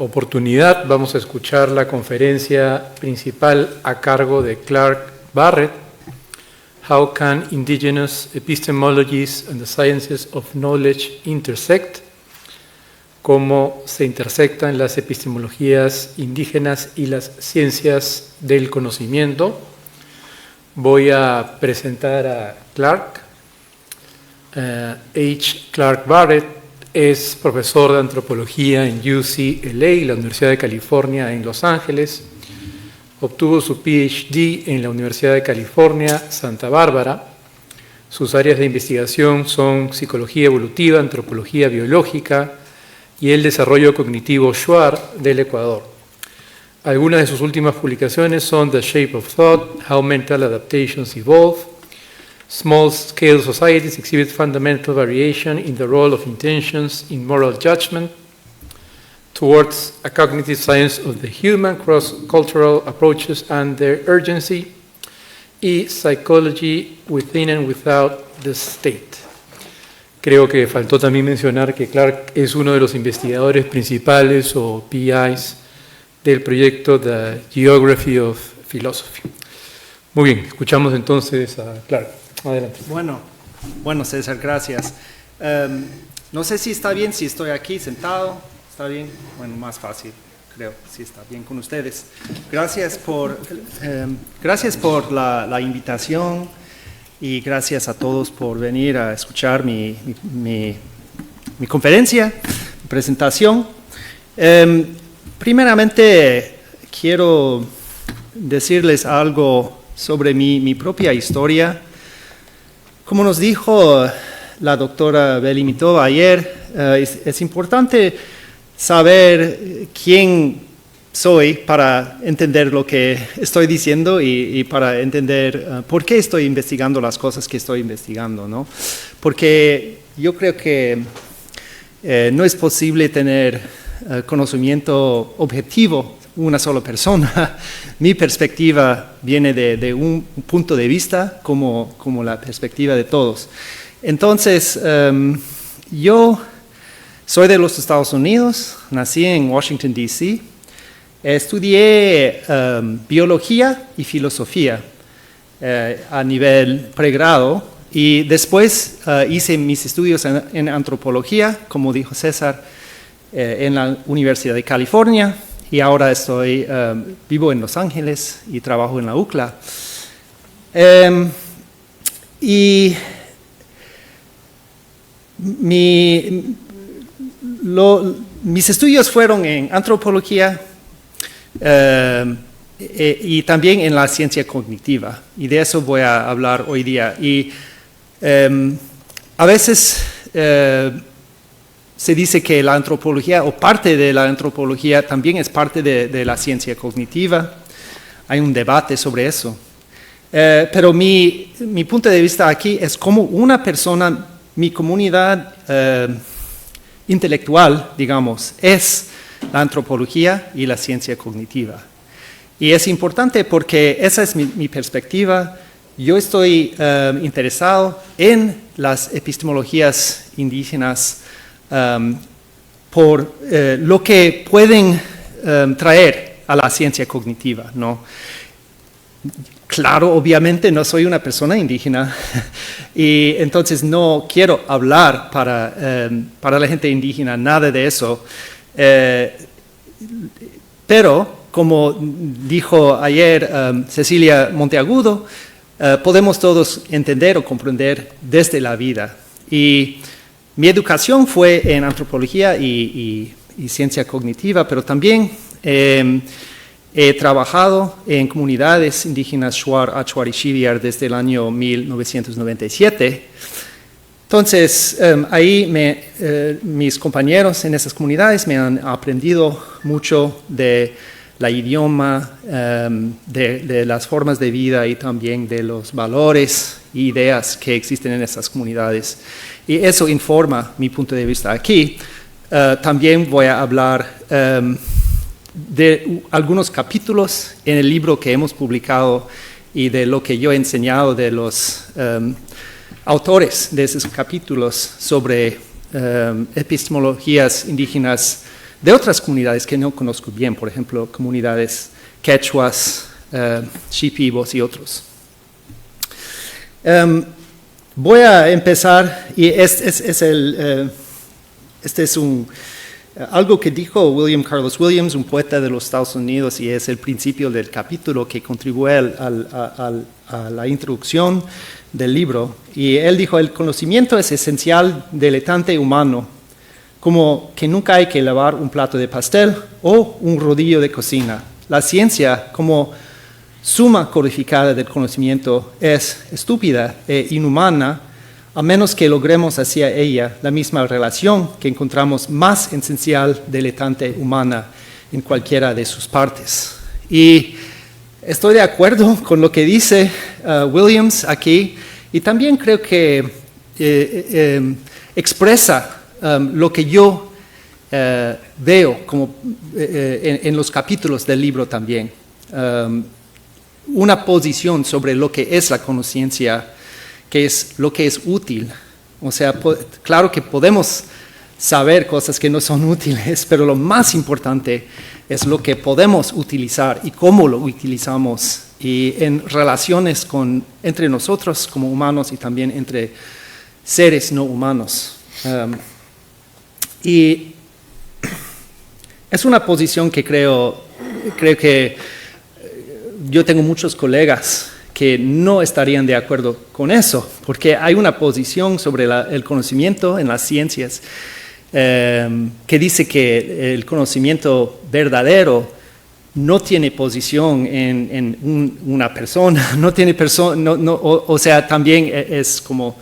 oportunidad vamos a escuchar la conferencia principal a cargo de Clark Barrett, How Can Indigenous Epistemologies and the Sciences of Knowledge Intersect? Cómo se intersectan las epistemologías indígenas y las ciencias del conocimiento. Voy a presentar a Clark. H. Clark Barrett es profesor de antropología en UCLA, la Universidad de California en Los Ángeles. Obtuvo su PhD en la Universidad de California, Santa Bárbara. Sus áreas de investigación son psicología evolutiva, antropología biológica y el desarrollo cognitivo Shuar del Ecuador. Algunas de sus últimas publicaciones son The Shape of Thought, How Mental Adaptations Evolve, Small-Scale Societies Exhibit Fundamental Variation in the Role of Intentions in Moral Judgment, Towards a Cognitive Science of the Human, Cross-Cultural Approaches and Their Urgency, y Psychology Within and Without the State. Creo que faltó también mencionar que Clark es uno de los investigadores principales o PIs del proyecto The Geography of Philosophy. Muy bien, escuchamos entonces a Clark. Adelante. Bueno, César, gracias. No sé si está bien, si estoy aquí sentado. ¿Está bien? Bueno, más fácil, creo, si está bien con ustedes. Gracias por la invitación y gracias a todos por venir a escuchar mi conferencia, mi presentación. Primeramente, quiero decirles algo sobre mi propia historia. Como nos dijo la doctora Beli Mitova ayer, es importante saber quién soy para entender lo que estoy diciendo y para entender por qué estoy investigando las cosas que estoy investigando, ¿no? Porque yo creo que no es posible tener conocimiento objetivo una sola persona. Mi perspectiva viene de un punto de vista como la perspectiva de todos. Entonces, yo soy de los Estados Unidos, nací en Washington, D.C., estudié biología y filosofía a nivel pregrado y después hice mis estudios en antropología, como dijo César, en la Universidad de California y ahora vivo en Los Ángeles y trabajo en la UCLA. Y mis estudios fueron en antropología y también en la ciencia cognitiva, y de eso voy a hablar hoy día. Y a veces se dice que la antropología o parte de la antropología también es parte de la ciencia cognitiva. Hay un debate sobre eso. Pero mi punto de vista aquí es como una persona, mi comunidad intelectual, digamos, es la antropología y la ciencia cognitiva. Y es importante porque esa es mi perspectiva. Yo estoy interesado en las epistemologías indígenas por lo que pueden traer a la ciencia cognitiva, ¿no? Claro, obviamente no soy una persona indígena y entonces no quiero hablar para la gente indígena, nada de eso. Pero, como dijo ayer Cecilia Monteagudo, podemos todos entender o comprender desde la vida. Y mi educación fue en antropología y ciencia cognitiva, pero también he trabajado en comunidades indígenas Shuar, Achuar y Shiviar desde el año 1997. Entonces, ahí mis compañeros en esas comunidades me han aprendido mucho de la idioma, de las formas de vida y también de los valores e ideas que existen en esas comunidades. Y eso informa mi punto de vista aquí. También voy a hablar de algunos capítulos en el libro que hemos publicado y de lo que yo he enseñado de los autores de esos capítulos sobre epistemologías indígenas de otras comunidades que no conozco bien, por ejemplo, comunidades quechuas, shipibos y otros. Voy a empezar, y este es algo que dijo William Carlos Williams, un poeta de los Estados Unidos, y es el principio del capítulo que contribuye a la introducción del libro. Y él dijo, el conocimiento es esencial del etante humano, como que nunca hay que lavar un plato de pastel o un rodillo de cocina. La ciencia, como suma codificada del conocimiento, es estúpida e inhumana, a menos que logremos hacia ella la misma relación que encontramos más esencial del etante humana en cualquiera de sus partes. Y estoy de acuerdo con lo que dice Williams aquí, y también creo que expresa lo que yo veo como, en los capítulos del libro también. Una posición sobre lo que es la conciencia, que es lo que es útil. O sea, claro que podemos saber cosas que no son útiles, pero lo más importante es lo que podemos utilizar y cómo lo utilizamos, y en relaciones entre nosotros como humanos y también entre seres no humanos. Y es una posición que creo que yo tengo muchos colegas que no estarían de acuerdo con eso, porque hay una posición sobre el conocimiento en las ciencias que dice que el conocimiento verdadero no tiene posición en una persona, no tiene o sea, también es como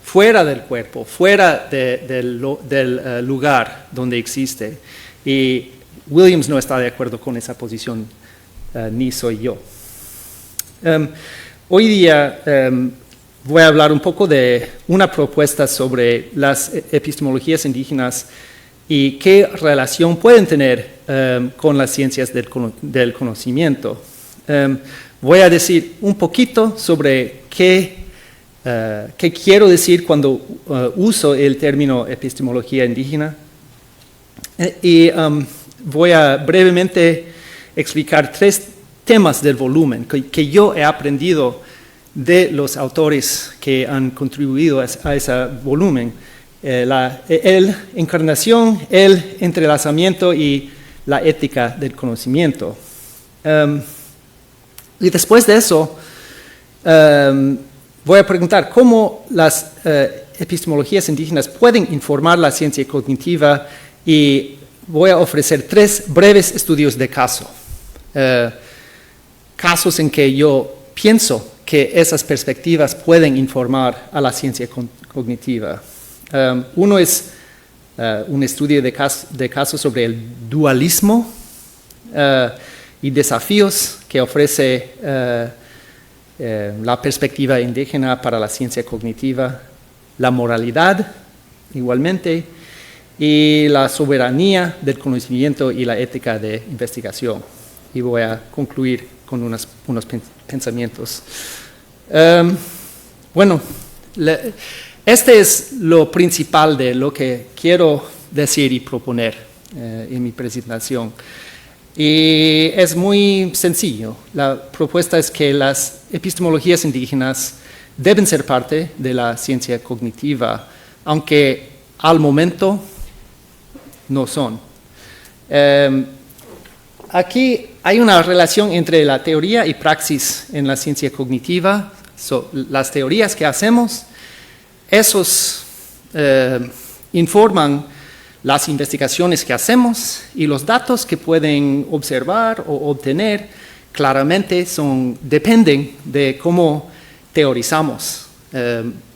fuera del cuerpo, fuera del lugar donde existe. Y Williams no está de acuerdo con esa posición, ni soy yo. Hoy día voy a hablar un poco de una propuesta sobre las epistemologías indígenas y qué relación pueden tener con las ciencias del conocimiento. Voy a decir un poquito sobre qué quiero decir cuando uso el término epistemología indígena, y voy a brevemente explicar 3 temas del volumen que yo he aprendido de los autores que han contribuido a ese volumen: el encarnación, el entrelazamiento y la ética del conocimiento. Y después de eso, voy a preguntar cómo las epistemologías indígenas pueden informar la ciencia cognitiva, y voy a ofrecer 3 breves estudios de caso. Casos en que yo pienso que esas perspectivas pueden informar a la ciencia cognitiva. Uno es un estudio de caso sobre el dualismo y desafíos que ofrece la perspectiva indígena para la ciencia cognitiva, la moralidad igualmente, y la soberanía del conocimiento y la ética de investigación. Y voy a concluir con unos pensamientos. Bueno, este es lo principal de lo que quiero decir y proponer en mi presentación. Y es muy sencillo. La propuesta es que las epistemologías indígenas deben ser parte de la ciencia cognitiva, aunque al momento no son. Aquí hay una relación entre la teoría y praxis en la ciencia cognitiva. Las teorías que hacemos, esos informan las investigaciones que hacemos, y los datos que pueden observar o obtener claramente dependen de cómo teorizamos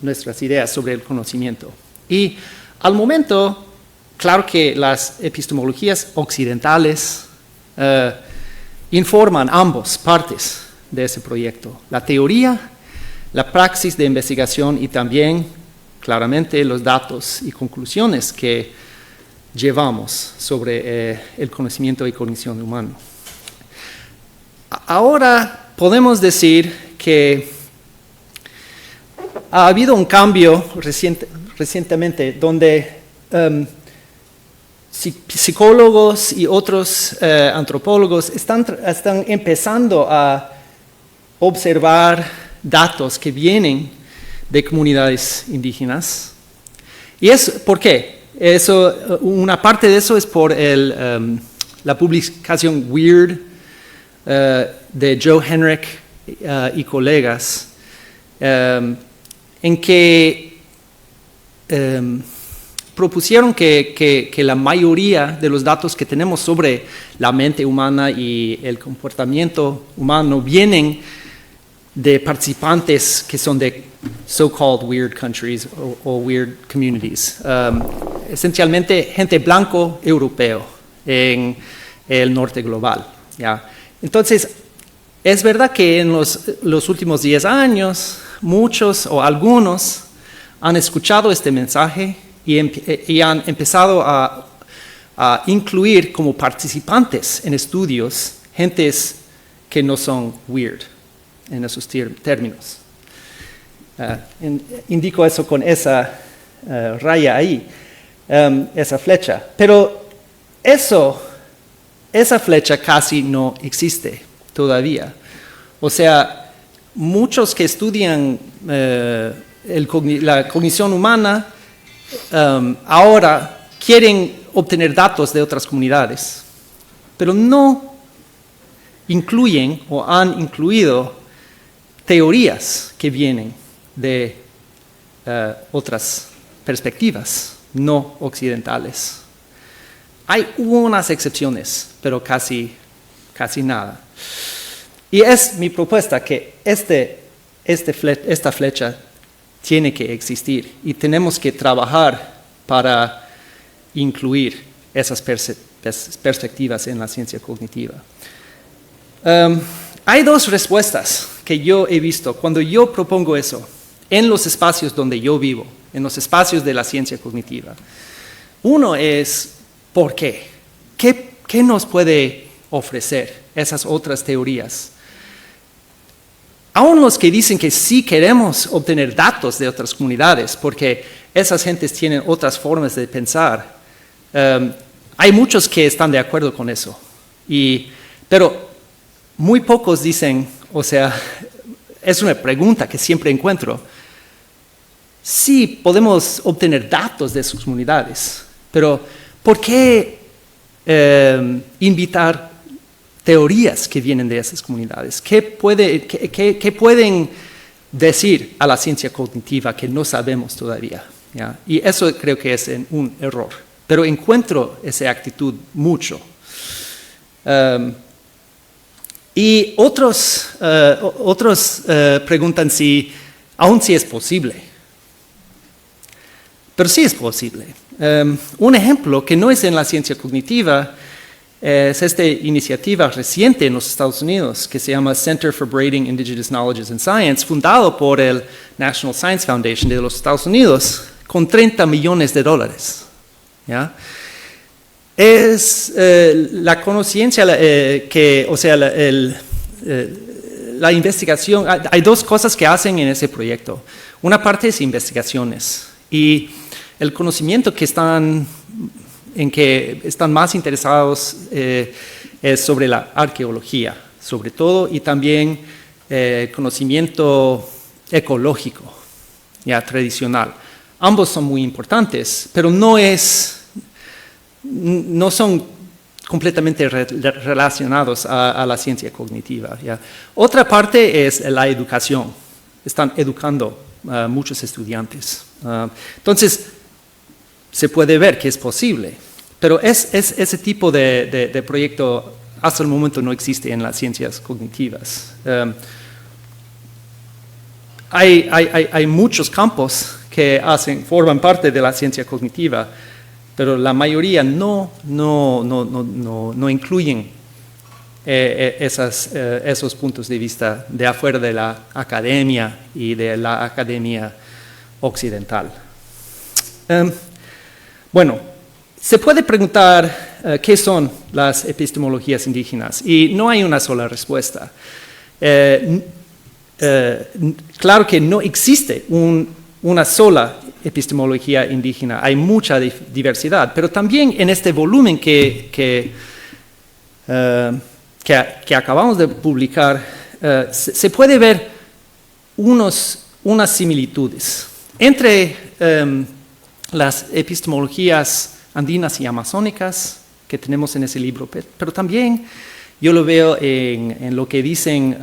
nuestras ideas sobre el conocimiento. Y al momento, claro que las epistemologías occidentales informan ambas partes de ese proyecto: la teoría, la praxis de investigación, y también claramente los datos y conclusiones que llevamos sobre el conocimiento y cognición humana. Ahora podemos decir que ha habido un cambio recientemente donde psicólogos y otros antropólogos están empezando a observar datos que vienen de comunidades indígenas. ¿Y por qué? Una parte de eso es por la publicación Weird de Joe Henrich y colegas, en que propusieron que la mayoría de los datos que tenemos sobre la mente humana y el comportamiento humano vienen de participantes que son de so-called weird countries o weird communities. Esencialmente gente blanco europeo en el norte global. ¿Ya? Entonces, es verdad que en los últimos 10 años, muchos o algunos han escuchado este mensaje y han empezado a incluir como participantes en estudios gentes que no son weird en esos términos. Indico eso con esa raya ahí, esa flecha. Pero esa flecha casi no existe todavía. O sea, muchos que estudian la cognición humana ahora quieren obtener datos de otras comunidades, pero no incluyen o han incluido teorías que vienen de otras perspectivas no occidentales. Hay unas excepciones, pero casi nada. Y es mi propuesta que esta flecha tiene que existir y tenemos que trabajar para incluir esas perspectivas en la ciencia cognitiva. Hay dos respuestas que yo he visto cuando yo propongo eso en los espacios donde yo vivo, en los espacios de la ciencia cognitiva. Uno es, ¿por qué? ¿Qué nos puede ofrecer esas otras teorías? Aún los que dicen que sí queremos obtener datos de otras comunidades, porque esas gentes tienen otras formas de pensar, hay muchos que están de acuerdo con eso. Pero muy pocos dicen, o sea, es una pregunta que siempre encuentro, sí podemos obtener datos de sus comunidades, pero ¿por qué invitar teorías que vienen de esas comunidades? ¿Qué pueden decir a la ciencia cognitiva que no sabemos todavía? ¿Ya? Y eso creo que es un error. Pero encuentro esa actitud mucho. Y otros preguntan aún si es posible. Pero sí es posible. Un ejemplo que no es en la ciencia cognitiva es esta iniciativa reciente en los Estados Unidos que se llama Center for Braiding Indigenous Knowledges and Science, fundado por el National Science Foundation de los Estados Unidos, con $30 millones. ¿Ya? Es la conciencia la investigación. Hay dos cosas que hacen en ese proyecto. Una parte es investigaciones y el conocimiento en que están más interesados es sobre la arqueología, sobre todo, y también conocimiento ecológico, ya tradicional. Ambos son muy importantes, pero no son completamente relacionados a la ciencia cognitiva. ¿Ya? Otra parte es la educación. Están educando a muchos estudiantes. Entonces, se puede ver que es posible, pero ese tipo de proyecto hasta el momento no existe en las ciencias cognitivas. Hay muchos campos que forman parte de la ciencia cognitiva, pero la mayoría no incluyen esos puntos de vista de afuera de la academia y de la academia occidental. Bueno, se puede preguntar qué son las epistemologías indígenas y no hay una sola respuesta. Claro que no existe una sola epistemología indígena, hay mucha diversidad, pero también en este volumen que acabamos de publicar, se puede ver unas similitudes entre las epistemologías andinas y amazónicas que tenemos en ese libro, pero también yo lo veo en lo que dicen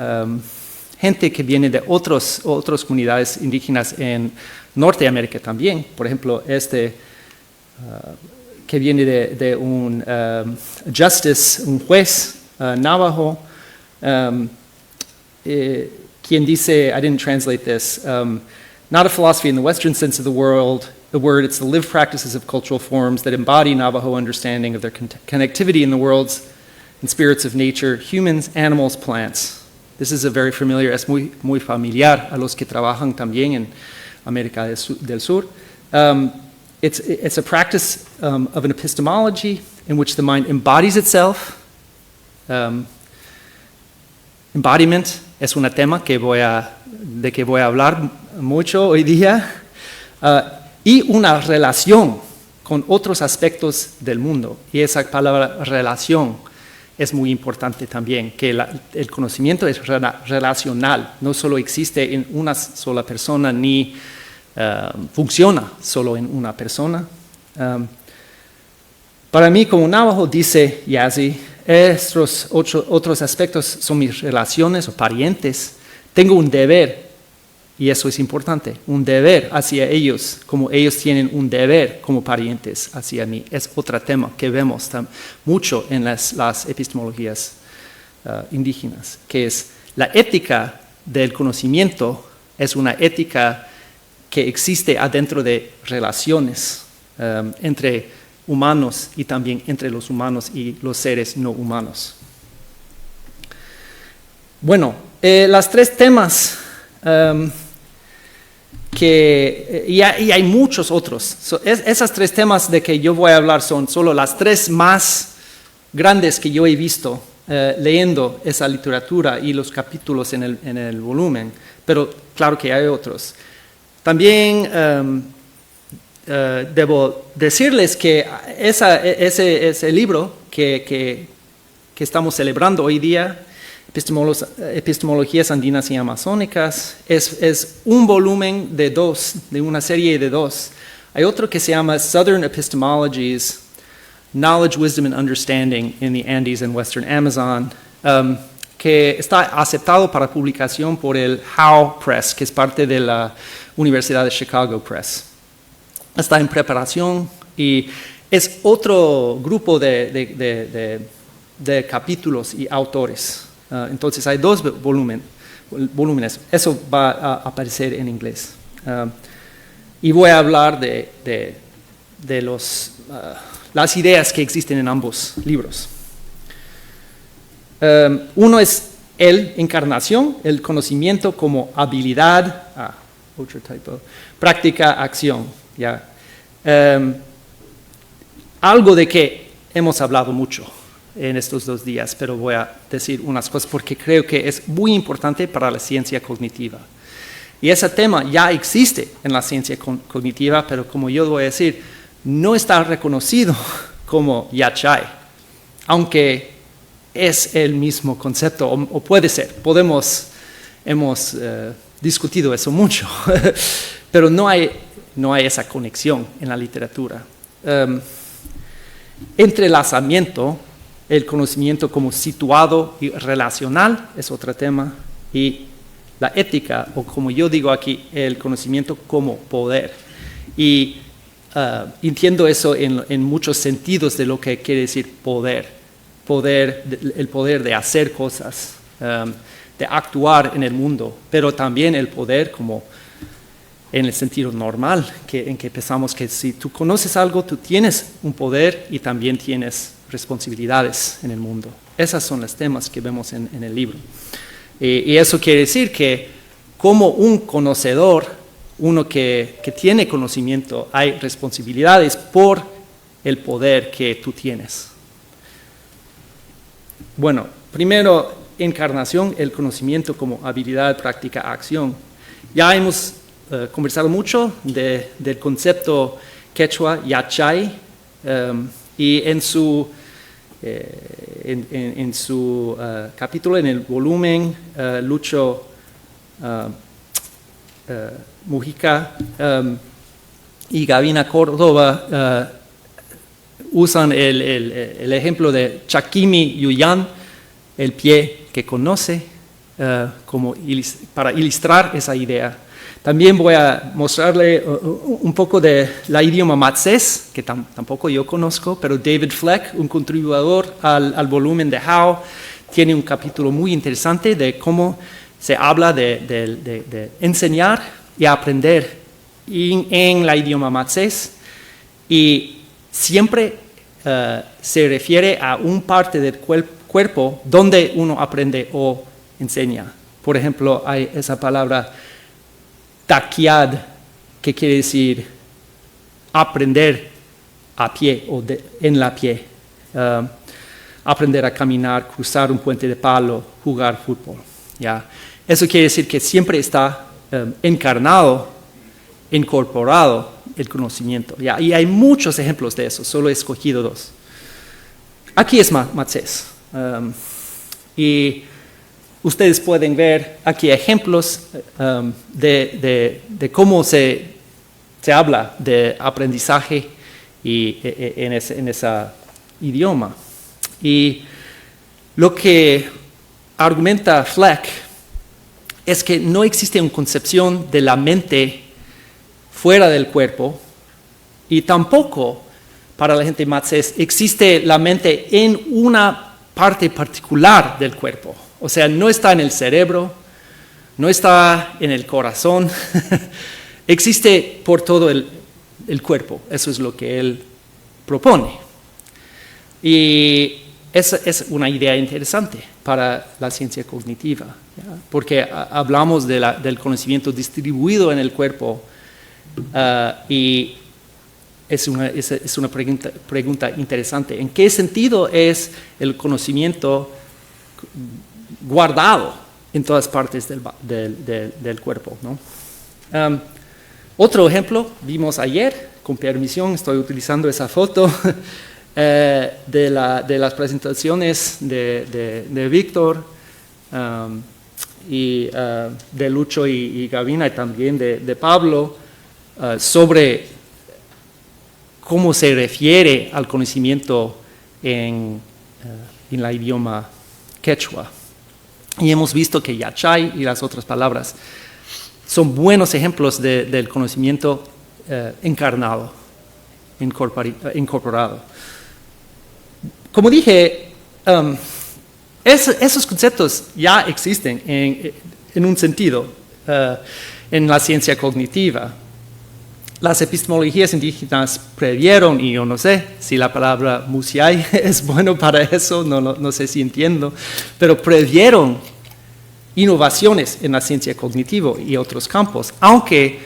gente que viene de otras comunidades indígenas en Norteamérica también. Por ejemplo, que viene de un justice, un juez navajo, quien dice, I didn't translate this, not a philosophy in the Western sense of the word, it's the lived practices of cultural forms that embody Navajo understanding of their connectivity in the worlds and spirits of nature, humans, animals, plants. This is a very familiar, es muy familiar a los que trabajan también en América del Sur. It's a practice of an epistemology in which the mind embodies itself. Embodiment es un tema de que voy a hablar mucho hoy día. Y una relación con otros aspectos del mundo. Y esa palabra relación es muy importante también, que el conocimiento es relacional, no solo existe en una sola persona ni funciona solo en una persona. Para mí, como Navajo, dice Yazzie, estos otros aspectos son mis relaciones o parientes. Tengo un deber, y eso es importante, un deber hacia ellos, como ellos tienen un deber como parientes hacia mí. Es otro tema que vemos mucho en las epistemologías indígenas, que es la ética del conocimiento, es una ética que existe adentro de relaciones entre humanos y también entre los humanos y los seres no humanos. Bueno, los tres temas y hay muchos otros. Esos tres temas de que yo voy a hablar son solo las tres más grandes que yo he visto leyendo esa literatura y los capítulos en el volumen, pero claro que hay otros. También debo decirles que ese libro que estamos celebrando hoy día, Epistemologías Andinas y Amazónicas, es un volumen de una serie de dos. Hay otro que se llama Southern Epistemologies, Knowledge, Wisdom and Understanding in the Andes and Western Amazon, que está aceptado para publicación por el Howe Press, que es parte de la Universidad de Chicago Press. Está en preparación y es otro grupo de capítulos y autores. Entonces hay dos volúmenes. Eso va a aparecer en inglés. Y voy a hablar de las ideas que existen en ambos libros. Uno es encarnación, el conocimiento como habilidad, práctica, acción. ¿Ya? Algo de que hemos hablado mucho en estos 2 días, pero voy a decir unas cosas porque creo que es muy importante para la ciencia cognitiva. Y ese tema ya existe en la ciencia cognitiva, pero como yo voy a decir, no está reconocido como Yachay, aunque es el mismo concepto, o puede ser, hemos discutido eso mucho, pero no hay esa conexión en la literatura. Entrelazamiento, el conocimiento como situado y relacional es otro tema, y la ética, o como yo digo aquí, el conocimiento como poder. Y entiendo eso en muchos sentidos de lo que quiere decir poder, el poder de hacer cosas, de actuar en el mundo, pero también el poder como en el sentido normal, en que pensamos que si tú conoces algo, tú tienes un poder y también tienes responsabilidades en el mundo. Esos son los temas que vemos en el libro. Y eso quiere decir que como un conocedor, uno que tiene conocimiento, hay responsabilidades por el poder que tú tienes. Bueno, primero, encarnación, el conocimiento como habilidad, práctica, acción. Ya hemos conversado mucho del concepto quechua yachay, y en su capítulo, en el volumen, Lucho Mujica y Gavina Córdoba usan el ejemplo de Chaquimi Yuyan, el pie que conoce, para ilustrar esa idea. También voy a mostrarle un poco de la idioma Matsés, que tampoco yo conozco, pero David Fleck, un contribuidor al volumen de How, tiene un capítulo muy interesante de cómo se habla de enseñar y aprender en la idioma Matsés, y siempre se refiere a un parte del cuerpo donde uno aprende o enseña. Por ejemplo, hay esa palabra taquiad, que quiere decir aprender a pie o en la pie. Aprender a caminar, cruzar un puente de palo, jugar fútbol. ¿Ya? Eso quiere decir que siempre está encarnado, incorporado el conocimiento. ¿Ya? Y hay muchos ejemplos de eso, solo he escogido 2. Aquí es Matsés. Y ustedes pueden ver aquí ejemplos de cómo se habla de aprendizaje en ese idioma. Y lo que argumenta Fleck es que no existe una concepción de la mente fuera del cuerpo, y tampoco para la gente Matsés existe la mente en una parte particular del cuerpo. O sea, no está en el cerebro, no está en el corazón, existe por todo el cuerpo. Eso es lo que él propone. Y esa es una idea interesante para la ciencia cognitiva, ¿ya? Porque hablamos del conocimiento distribuido en el cuerpo, y es una pregunta interesante. ¿En qué sentido es el conocimiento guardado en todas partes del cuerpo, ¿no? Otro ejemplo, vimos ayer, con permisión, estoy utilizando esa foto de las presentaciones de Víctor, y de Lucho y Gavina, y también de Pablo, sobre cómo se refiere al conocimiento en la idioma quechua. Y hemos visto que yachay y las otras palabras son buenos ejemplos del conocimiento encarnado, incorporado. Como dije, esos conceptos ya existen en un sentido en la ciencia cognitiva. Las epistemologías indígenas previeron, y yo no sé si la palabra musiay es bueno para eso, no sé si entiendo, pero previeron innovaciones en la ciencia cognitiva y otros campos, aunque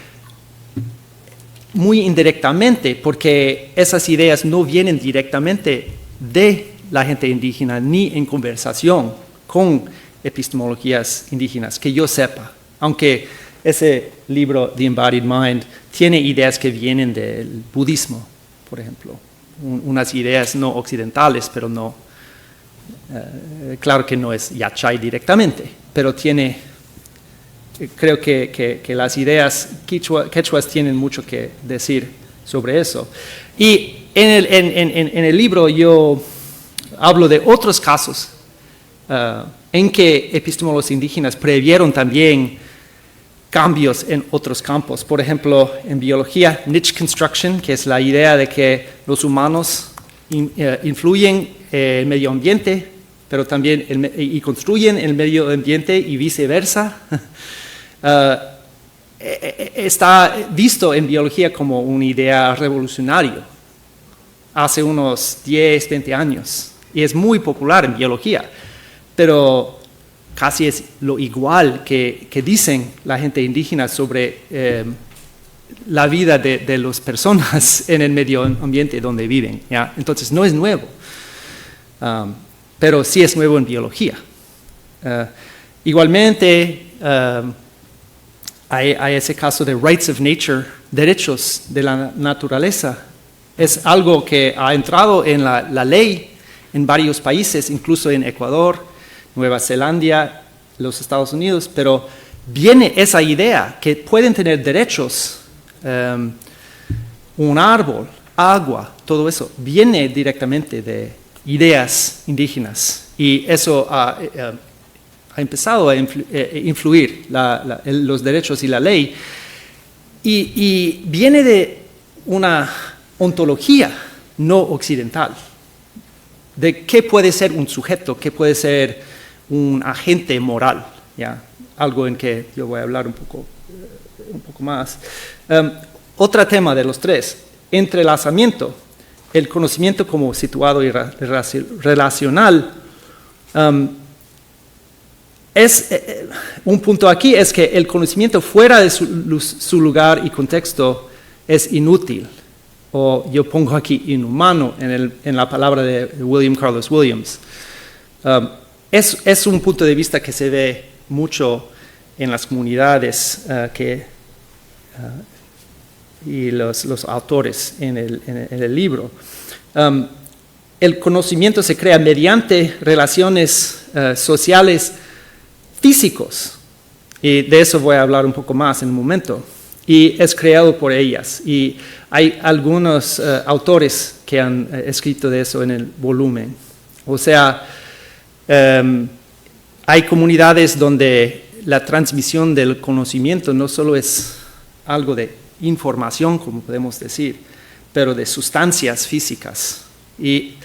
muy indirectamente, porque esas ideas no vienen directamente de la gente indígena ni en conversación con epistemologías indígenas, que yo sepa, aunque ese libro, The Embodied Mind, tiene ideas que vienen del budismo, por ejemplo, unas ideas no occidentales, pero no, claro que no es yachay directamente, pero tiene, creo que las ideas quechuas tienen mucho que decir sobre eso. Y en el libro yo hablo de otros casos en que epistemólogos indígenas previeron también cambios en otros campos. Por ejemplo, en biología, niche construction, que es la idea de que los humanos influyen en el medio ambiente, pero también y construyen el medio ambiente y viceversa. Está visto en biología como una idea revolucionaria hace unos 10, 20 años, y es muy popular en biología, pero casi es lo igual que dicen la gente indígena sobre la vida de las personas en el medio ambiente donde viven, ¿ya? Entonces no es nuevo, pero sí es nuevo en biología. Igualmente, hay ese caso de rights of nature, derechos de la naturaleza. Es algo que ha entrado en la ley en varios países, incluso en Ecuador, Nueva Zelanda, los Estados Unidos, pero viene esa idea que pueden tener derechos, un árbol, agua, todo eso, viene directamente de ideas indígenas y eso ha empezado a influir los derechos y la ley y viene de una ontología no occidental, de qué puede ser un sujeto, qué puede ser un agente moral, ¿ya? Algo en que yo voy a hablar un poco más. Otro tema de los tres, entrelazamiento, el conocimiento como situado y relacional. Un punto aquí es que el conocimiento fuera de su lugar y contexto es inútil, o yo pongo aquí inhumano en la palabra de William Carlos Williams. Es un punto de vista que se ve mucho en las comunidades y los autores en el libro. El conocimiento se crea mediante relaciones sociales físicos, y de eso voy a hablar un poco más en un momento, y es creado por ellas, y hay algunos autores que han escrito de eso en el volumen. O sea, hay comunidades donde la transmisión del conocimiento no solo es algo de información, como podemos decir, pero de sustancias físicas. Y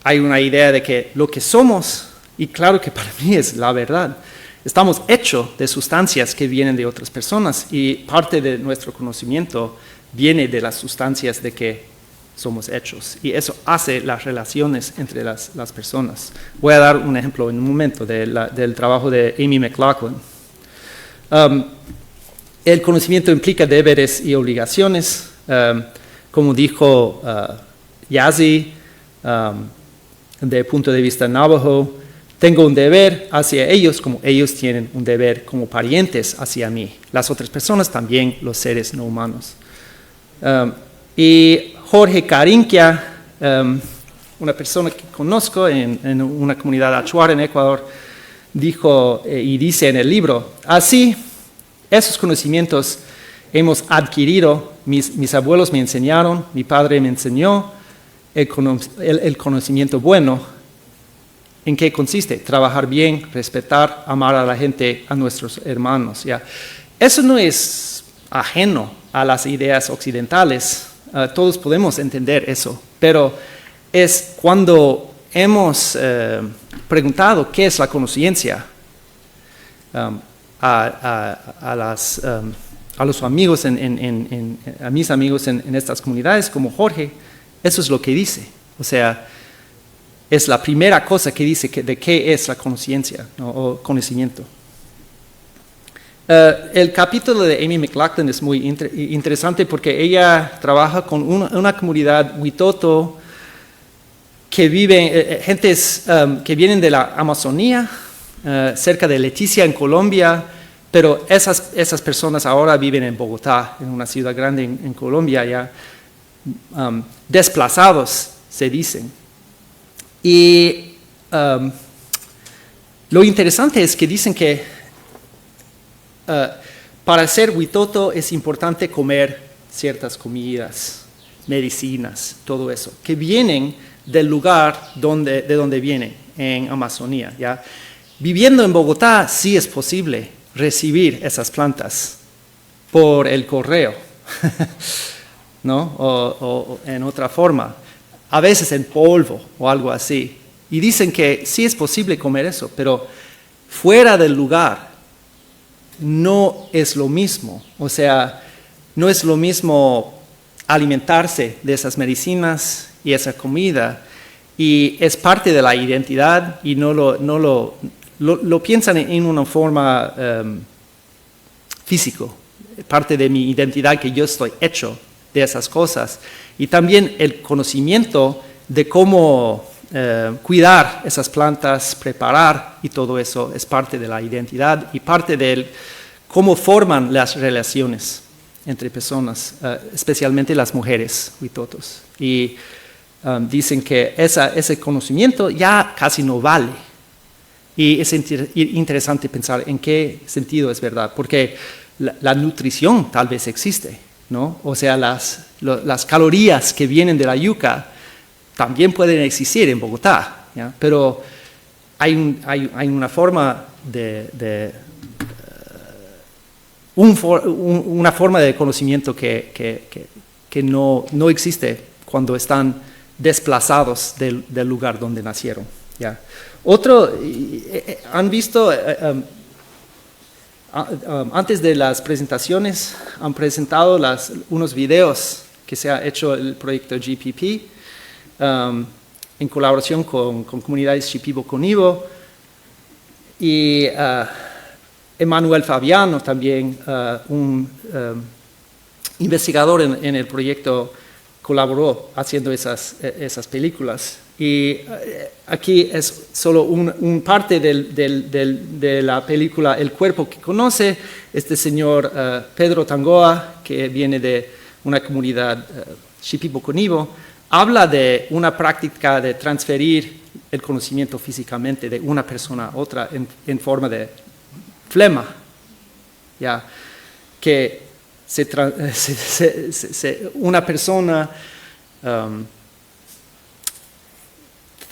hay una idea de que lo que somos, y claro que para mí es la verdad, estamos hechos de sustancias que vienen de otras personas y parte de nuestro conocimiento viene de las sustancias de que somos hechos. Y eso hace las relaciones entre las personas. Voy a dar un ejemplo en un momento del trabajo de Amy McLaughlin. El conocimiento implica deberes y obligaciones. Como dijo Yazzie, de punto de vista navajo, tengo un deber hacia ellos como ellos tienen un deber como parientes hacia mí. Las otras personas también, los seres no humanos. Y Jorge Carinquia, una persona que conozco en una comunidad achuar en Ecuador, dijo y dice en el libro, así, esos conocimientos hemos adquirido, mis abuelos me enseñaron, mi padre me enseñó el conocimiento bueno. ¿En qué consiste? Trabajar bien, respetar, amar a la gente, a nuestros hermanos. ¿Ya? Eso no es ajeno a las ideas occidentales. Todos podemos entender eso, pero es cuando hemos preguntado qué es la conciencia a los amigos, a mis amigos en estas comunidades como Jorge, eso es lo que dice. O sea, es la primera cosa que dice de qué es la conciencia, ¿no? O conocimiento. El capítulo de Amy McLaughlin es muy interesante porque ella trabaja con una comunidad Witoto que vive, gentes que vienen de la Amazonía, cerca de Leticia en Colombia, pero esas personas ahora viven en Bogotá, en una ciudad grande en Colombia, ya desplazados, se dicen. Y lo interesante es que dicen que para ser Witoto es importante comer ciertas comidas, medicinas, todo eso, que vienen del lugar de donde vienen, en Amazonía. ¿Ya? Viviendo en Bogotá sí es posible recibir esas plantas por el correo, ¿no? O en otra forma. A veces en polvo o algo así. Y dicen que sí es posible comer eso, pero fuera del lugar no es lo mismo. O sea, no es lo mismo alimentarse de esas medicinas y esa comida. Y es parte de la identidad y no lo piensan en una forma físico. Parte de mi identidad que yo estoy hecho de esas cosas. Y también el conocimiento de cómo cuidar esas plantas, preparar y todo eso es parte de la identidad y parte del cómo forman las relaciones entre personas, especialmente las mujeres, huitotos. Y dicen que ese conocimiento ya casi no vale. Y es interesante pensar en qué sentido es verdad, porque la nutrición tal vez existe, ¿no? O sea, las calorías que vienen de la yuca también pueden existir en Bogotá, ¿ya? Pero hay una forma una forma de conocimiento que no existe cuando están desplazados del lugar donde nacieron, ¿ya? Otro, han visto, antes de las presentaciones, han presentado unos videos que se ha hecho el proyecto GPP en colaboración con comunidades Shipibo-Conibo y Emanuel Fabiano también, un investigador en el proyecto, colaboró haciendo esas películas. Y aquí es solo un parte de la película El cuerpo que conoce. Este señor Pedro Tangoa, que viene de una comunidad Shipibo-Conibo, habla de una práctica de transferir el conocimiento físicamente de una persona a otra en forma de flema, ¿ya? Que una persona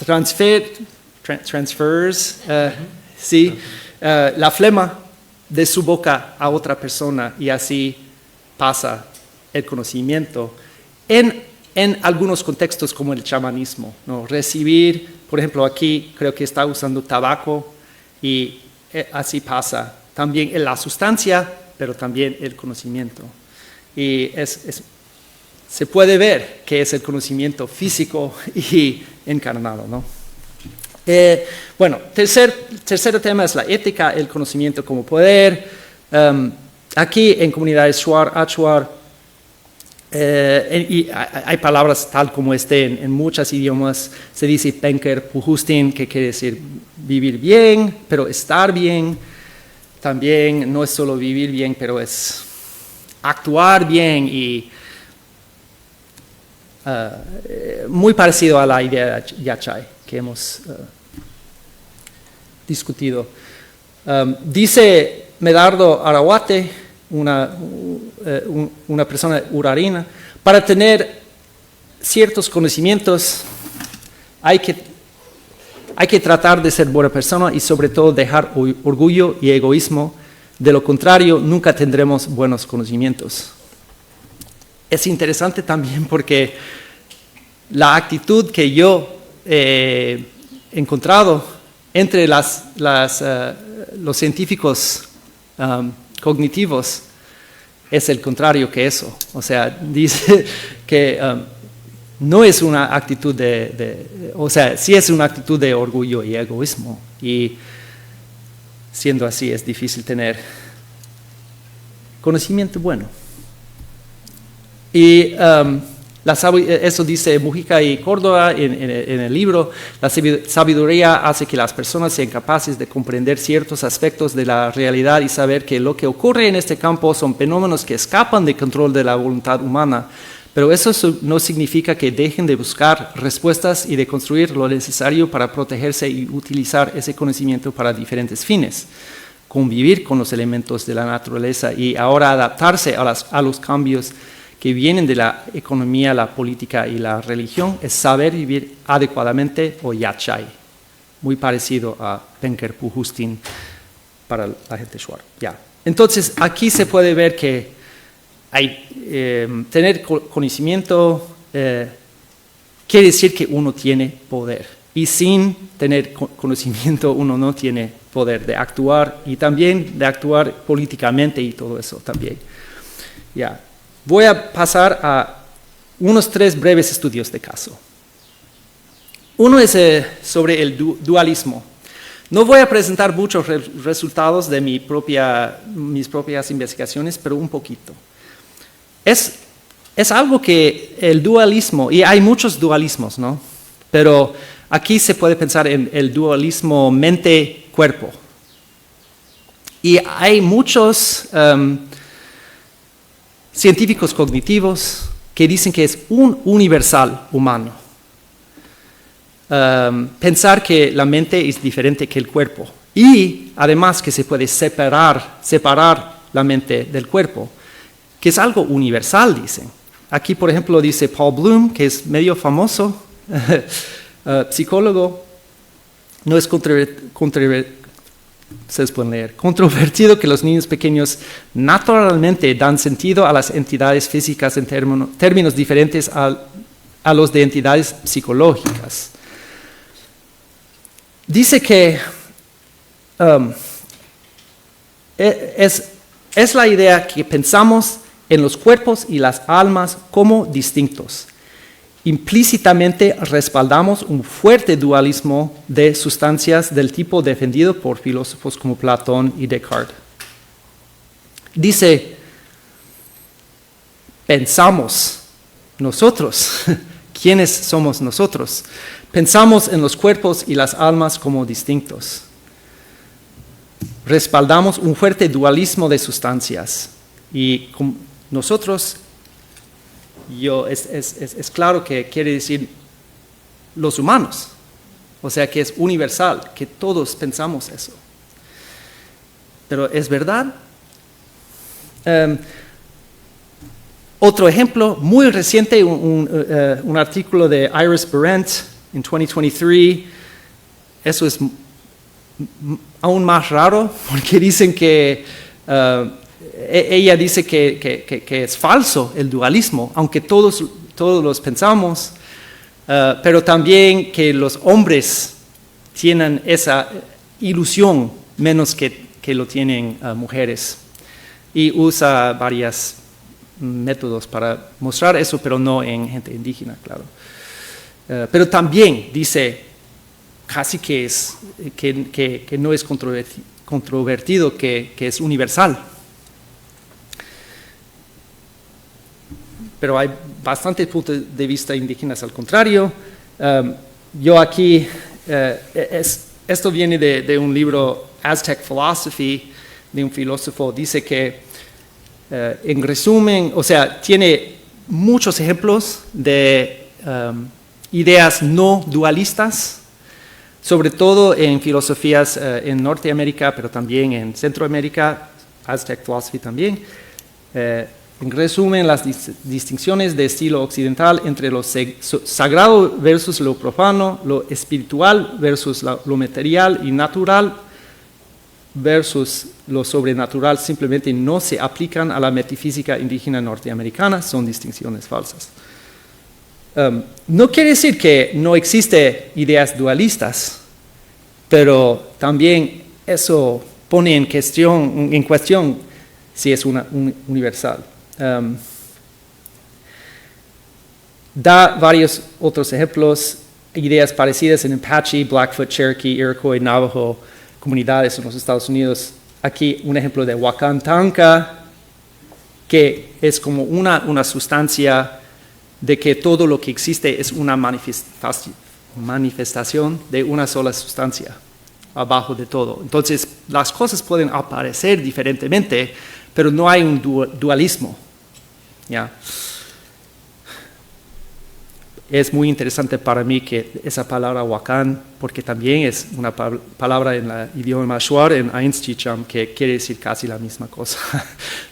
transfers la flema de su boca a otra persona y así pasa el conocimiento en algunos contextos como el chamanismo, ¿no? Recibir, por ejemplo, aquí creo que está usando tabaco y así pasa también en la sustancia, pero también el conocimiento. Y se puede ver que es el conocimiento físico y encarnado, ¿no? Bueno, tercer tema es la ética, el conocimiento como poder. Aquí en comunidades Shuar, Achuar, y hay palabras tal como en muchos idiomas. Se dice Penker Puhustin, que quiere decir vivir bien, pero estar bien. También no es solo vivir bien, pero es actuar bien y muy parecido a la idea de Yachay que hemos discutido. Dice Medardo Arahuate, una persona urarina, para tener ciertos conocimientos hay que tratar de ser buena persona y sobre todo dejar orgullo y egoísmo. De lo contrario, nunca tendremos buenos conocimientos. Es interesante también porque la actitud que yo he encontrado entre los científicos cognitivos es el contrario que eso. O sea, dice que no es una actitud o sea, sí es una actitud de orgullo y egoísmo. Y siendo así es difícil tener conocimiento bueno. Y eso dice Mujica y Córdoba en el libro. La sabiduría hace que las personas sean capaces de comprender ciertos aspectos de la realidad y saber que lo que ocurre en este campo son fenómenos que escapan del control de la voluntad humana. Pero eso no significa que dejen de buscar respuestas y de construir lo necesario para protegerse y utilizar ese conocimiento para diferentes fines. Convivir con los elementos de la naturaleza y ahora adaptarse a los cambios que vienen de la economía, la política y la religión es saber vivir adecuadamente o Yachay, muy parecido a Penker Puhustin para la gente Shuar. Ya. Entonces, aquí se puede ver que tener conocimiento quiere decir que uno tiene poder. Y sin tener conocimiento uno no tiene poder de actuar y también de actuar políticamente y todo eso también. Ya. Voy a pasar a unos 3 breves estudios de caso. Uno es sobre el dualismo. No voy a presentar muchos resultados de mis propias investigaciones, pero un poquito. Es algo que el dualismo, y hay muchos dualismos, ¿no? Pero aquí se puede pensar en el dualismo mente-cuerpo. Y hay muchos científicos cognitivos que dicen que es un universal humano. Pensar que la mente es diferente que el cuerpo y además que se puede separar la mente del cuerpo, que es algo universal, dicen. Aquí, por ejemplo, dice Paul Bloom, que es medio famoso, psicólogo, no es controvertido que los niños pequeños naturalmente dan sentido a las entidades físicas en términos diferentes a los de entidades psicológicas. Dice que es la idea que pensamos en los cuerpos y las almas como distintos. Implícitamente respaldamos un fuerte dualismo de sustancias del tipo defendido por filósofos como Platón y Descartes. Dice, pensamos nosotros. ¿Quiénes somos nosotros? Pensamos en los cuerpos y las almas como distintos. Respaldamos un fuerte dualismo de sustancias. Y nosotros, es claro que quiere decir los humanos. O sea que es universal, que todos pensamos eso. Pero ¿es verdad? Otro ejemplo muy reciente, un artículo de Iris Berent en 2023, eso es aún más raro porque dicen que ella dice que es falso el dualismo, aunque todos los pensamos, pero también que los hombres tienen esa ilusión menos que lo tienen mujeres. Y usa varios métodos para mostrar eso, pero no en gente indígena, claro. Pero también dice casi que no es controvertido, que es universal. Pero hay bastantes puntos de vista indígenas al contrario. Yo aquí, esto viene de un libro, Aztec Philosophy, de un filósofo, dice que, en resumen, o sea, tiene muchos ejemplos de ideas no dualistas, sobre todo en filosofías en Norteamérica, pero también en Centroamérica, Aztec Philosophy también. En resumen, las distinciones de estilo occidental entre lo sagrado versus lo profano, lo espiritual versus lo material y natural versus lo sobrenatural simplemente no se aplican a la metafísica indígena norteamericana, son distinciones falsas. No quiere decir que no existen ideas dualistas, pero también eso pone en cuestión si es universal. Da varios otros ejemplos, ideas parecidas en Apache, Blackfoot, Cherokee, Iroquois, Navajo, comunidades en los Estados Unidos. Aquí un ejemplo de Wakantanka, que es como una sustancia de que todo lo que existe es una manifestación de una sola sustancia abajo de todo. Entonces, las cosas pueden aparecer diferentemente, pero no hay un dualismo. ¿Ya? Es muy interesante para mí que esa palabra Wakan, porque también es una palabra en el idioma Shuar, en Ainschicham, que quiere decir casi la misma cosa.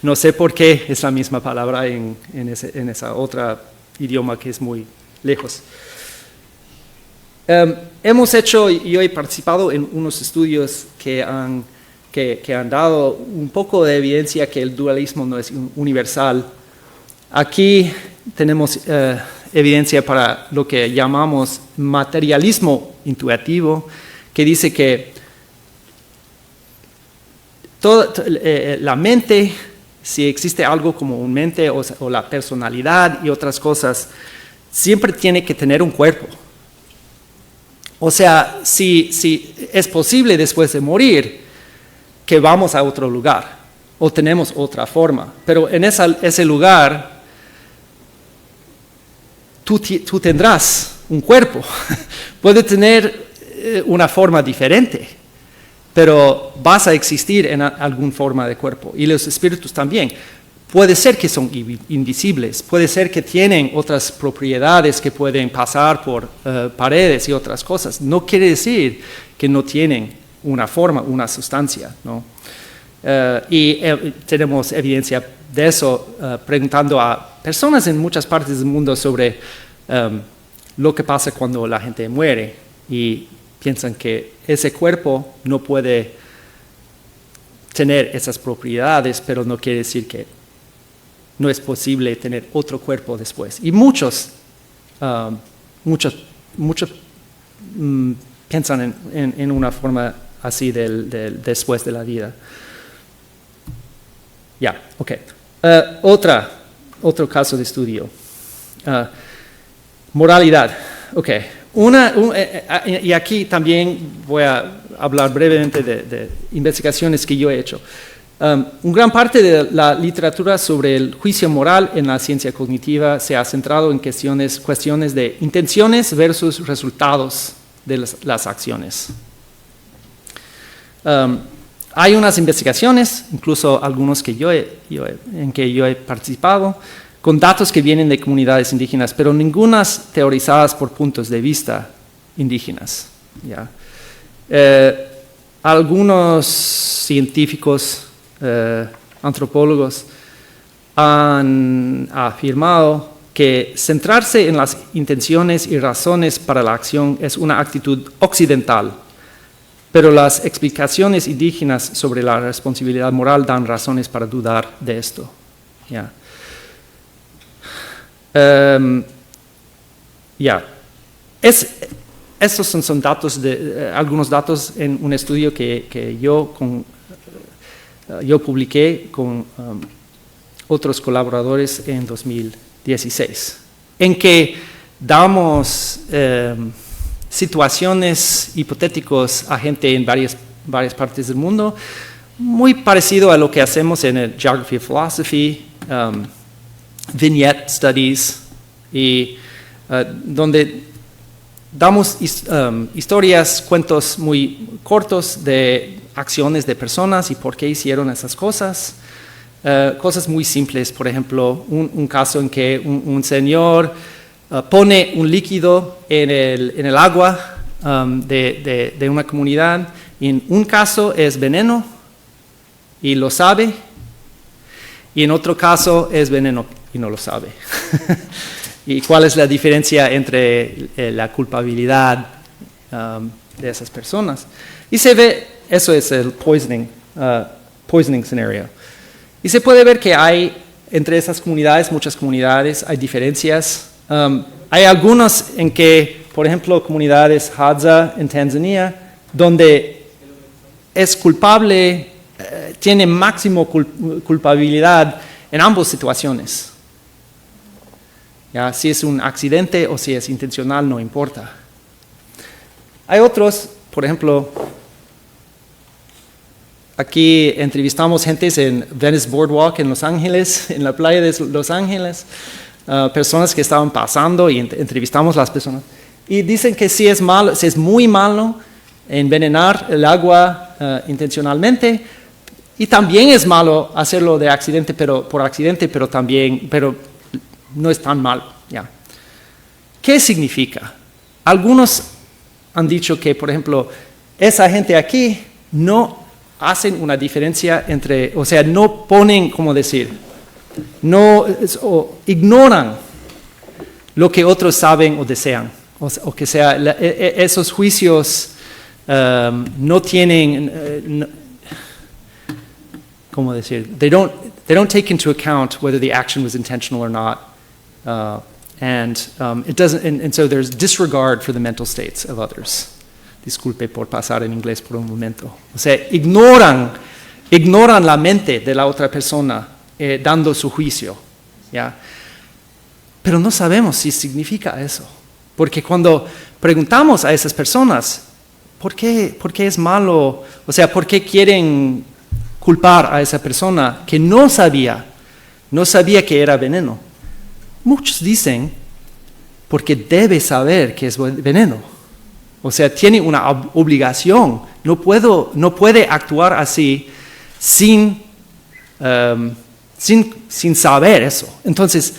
No sé por qué es la misma palabra en esa otra idioma que es muy lejos. Hemos hecho, yo he participado en unos estudios que han dado un poco de evidencia que el dualismo no es universal. Aquí tenemos evidencia para lo que llamamos materialismo intuitivo, que dice que la mente, si existe algo como un mente o la personalidad y otras cosas, siempre tiene que tener un cuerpo. O sea, si es posible después de morir que vamos a otro lugar o tenemos otra forma, pero en ese lugar tú tendrás un cuerpo, puede tener una forma diferente, pero vas a existir en alguna forma de cuerpo, y los espíritus también. Puede ser que son invisibles, puede ser que tienen otras propiedades que pueden pasar por paredes y otras cosas. No quiere decir que no tienen una forma, una sustancia, ¿no? Tenemos evidencia de eso preguntando a personas en muchas partes del mundo sobre lo que pasa cuando la gente muere, y piensan que ese cuerpo no puede tener esas propiedades, pero no quiere decir que no es posible tener otro cuerpo después. Y muchos piensan en una forma así del después de la vida. Ok. Otro caso de estudio. Moralidad. Ok. Y aquí también voy a hablar brevemente de investigaciones que yo he hecho. Gran parte de la literatura sobre el juicio moral en la ciencia cognitiva se ha centrado en cuestiones de intenciones versus resultados de las acciones. Hay unas investigaciones, incluso algunos en que yo he participado, con datos que vienen de comunidades indígenas, pero ningunas teorizadas por puntos de vista indígenas. Algunos científicos, antropólogos, han afirmado que centrarse en las intenciones y razones para la acción es una actitud occidental, pero las explicaciones indígenas sobre la responsabilidad moral dan razones para dudar de esto. Estos son datos algunos datos en un estudio que yo publiqué con otros colaboradores en 2016, en que damos situaciones hipotéticas a gente en varias partes del mundo, muy parecido a lo que hacemos en el Geography of Philosophy, Vignette Studies, y donde damos historias, cuentos muy cortos de acciones de personas y por qué hicieron esas cosas. Cosas muy simples, por ejemplo, un caso en que un señor pone un líquido en el agua de una comunidad, y en un caso es veneno y lo sabe, y en otro caso es veneno y no lo sabe. ¿Y cuál es la diferencia entre la culpabilidad de esas personas? Y se ve, eso es el poisoning scenario. Y se puede ver que hay entre esas comunidades, muchas comunidades, hay diferencias. Hay algunos en que, por ejemplo, comunidades Hadza en Tanzania, donde es culpable, tiene máximo culpabilidad en ambas situaciones. Si es un accidente o si es intencional, no importa. Hay otros, por ejemplo, aquí entrevistamos gentes en Venice Boardwalk en Los Ángeles, en la playa de Los Ángeles, personas que estaban pasando, y entrevistamos a las personas. Y dicen que si es muy malo envenenar el agua intencionalmente, y también es malo hacerlo por accidente, pero no es tan malo. ¿Qué significa? Algunos han dicho que, por ejemplo, esa gente aquí no hacen una diferencia no ponen, ignoran lo que otros saben o desean, o que sea, esos juicios no tienen, ¿cómo decir? They don't take into account whether the action was intentional or not, so there's disregard for the mental states of others. Disculpe por pasar en inglés por un momento. Ignoran la mente de la otra persona dando su juicio. Pero no sabemos si significa eso. Porque cuando preguntamos a esas personas, ¿por qué es malo? ¿Por qué quieren culpar a esa persona que no sabía que era veneno? Muchos dicen, porque debe saber que es veneno. Tiene una obligación no puede actuar así sin saber eso. Entonces,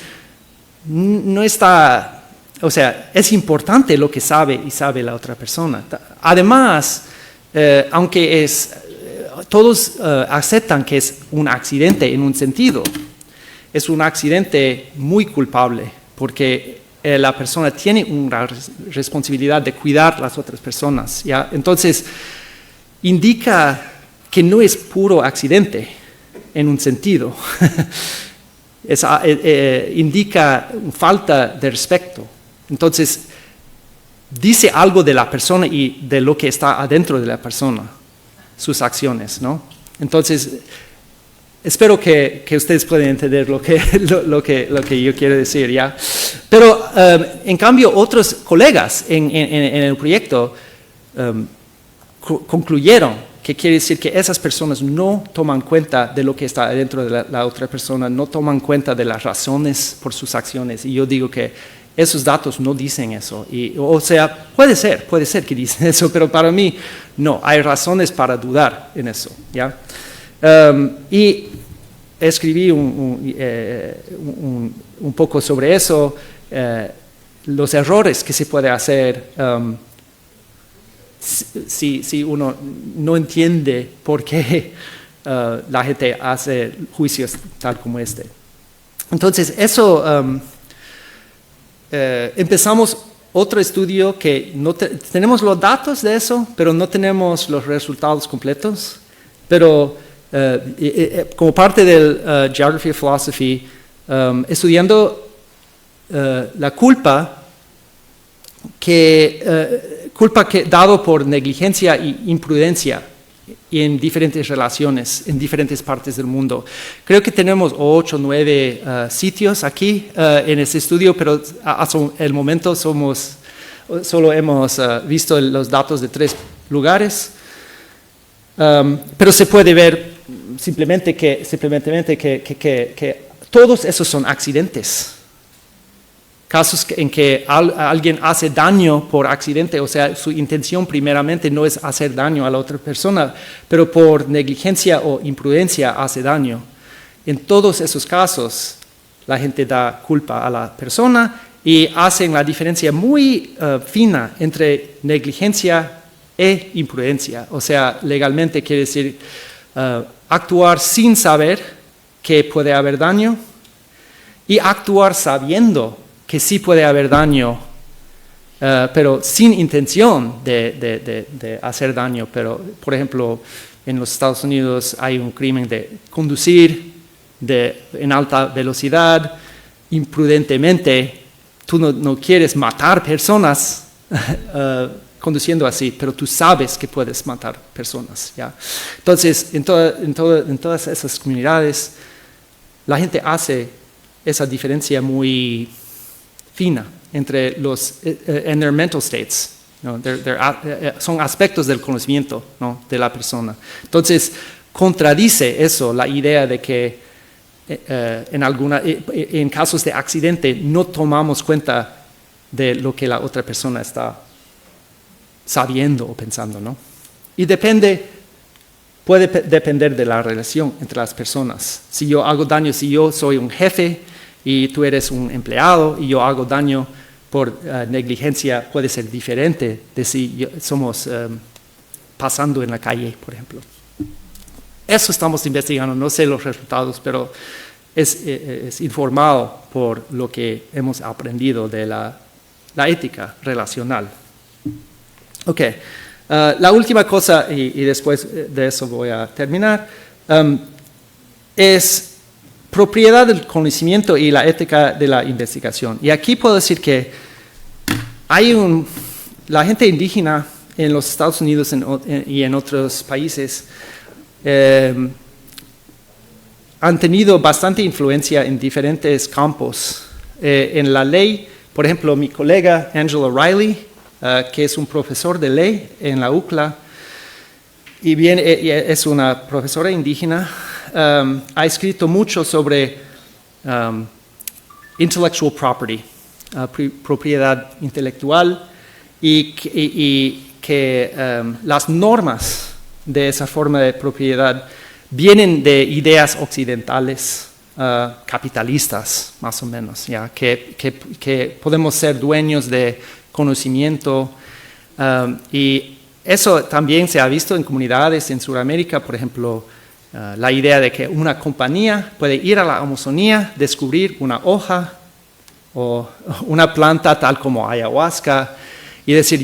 no está, o sea, es importante lo que sabe la otra persona. Además, aunque todos aceptan que es un accidente en un sentido, es un accidente muy culpable, porque la persona tiene una responsabilidad de cuidar a las otras personas, ¿ya? Entonces, indica que no es puro accidente en un sentido. Indica falta de respeto. Entonces, dice algo de la persona y de lo que está adentro de la persona, sus acciones, ¿no? Entonces, espero que ustedes puedan entender lo que yo quiero decir, ¿ya? Pero, en cambio, otros colegas en el proyecto concluyeron que quiere decir que esas personas no toman cuenta de lo que está dentro de la otra persona, no toman cuenta de las razones por sus acciones. Y yo digo que esos datos no dicen eso. O sea, puede ser que dicen eso, pero para mí no, hay razones para dudar en eso, ¿ya? Y escribí un poco sobre eso, los errores que se puede hacer si uno no entiende por qué la gente hace juicios tal como este. Entonces, eso, empezamos otro estudio que tenemos los datos de eso, pero no tenemos los resultados completos. Pero como parte del Geography of Philosophy, estudiando la culpa que dado por negligencia e imprudencia en diferentes relaciones, en diferentes partes del mundo. Creo que tenemos 8 o 9 sitios aquí en este estudio, pero hasta el momento solo hemos visto los datos de 3 lugares. Pero se puede ver simplemente que todos esos son accidentes. Casos en que alguien hace daño por accidente, o sea, su intención primeramente no es hacer daño a la otra persona, pero por negligencia o imprudencia hace daño. En todos esos casos, la gente da culpa a la persona y hacen la diferencia muy fina entre negligencia e imprudencia. O sea, legalmente quiere decir actuar sin saber que puede haber daño y actuar sabiendo que sí puede haber daño, pero sin intención de hacer daño. Pero, por ejemplo, en los Estados Unidos hay un crimen de conducir en alta velocidad, imprudentemente. Tú no quieres matar personas conduciendo así, pero tú sabes que puedes matar personas, ¿ya? Entonces, en todas esas comunidades, la gente hace esa diferencia muy fina entre los en their mental states, ¿no? Son aspectos del conocimiento, ¿no? De la persona. Entonces, contradice eso la idea de que en casos de accidente no tomamos cuenta de lo que la otra persona está sabiendo o pensando, ¿no? Y puede depender de la relación entre las personas. Si yo hago daño, si yo soy un jefe y tú eres un empleado y yo hago daño por negligencia, puede ser diferente de si somos pasando en la calle, por ejemplo. Eso estamos investigando, no sé los resultados, pero es informado por lo que hemos aprendido de la ética relacional. Ok, la última cosa, y después de eso voy a terminar, es propiedad del conocimiento y la ética de la investigación. Y aquí puedo decir que la gente indígena en los Estados Unidos y en otros países han tenido bastante influencia en diferentes campos. En la ley, por ejemplo, mi colega Angela Riley, que es un profesor de ley en la UCLA, y es una profesora indígena, ha escrito mucho sobre intellectual property, propiedad intelectual, y las normas de esa forma de propiedad vienen de ideas occidentales, capitalistas, más o menos, ¿ya? Que podemos ser dueños de conocimiento, y eso también se ha visto en comunidades en Sudamérica, por ejemplo, la idea de que una compañía puede ir a la Amazonía, descubrir una hoja o una planta tal como ayahuasca y decir,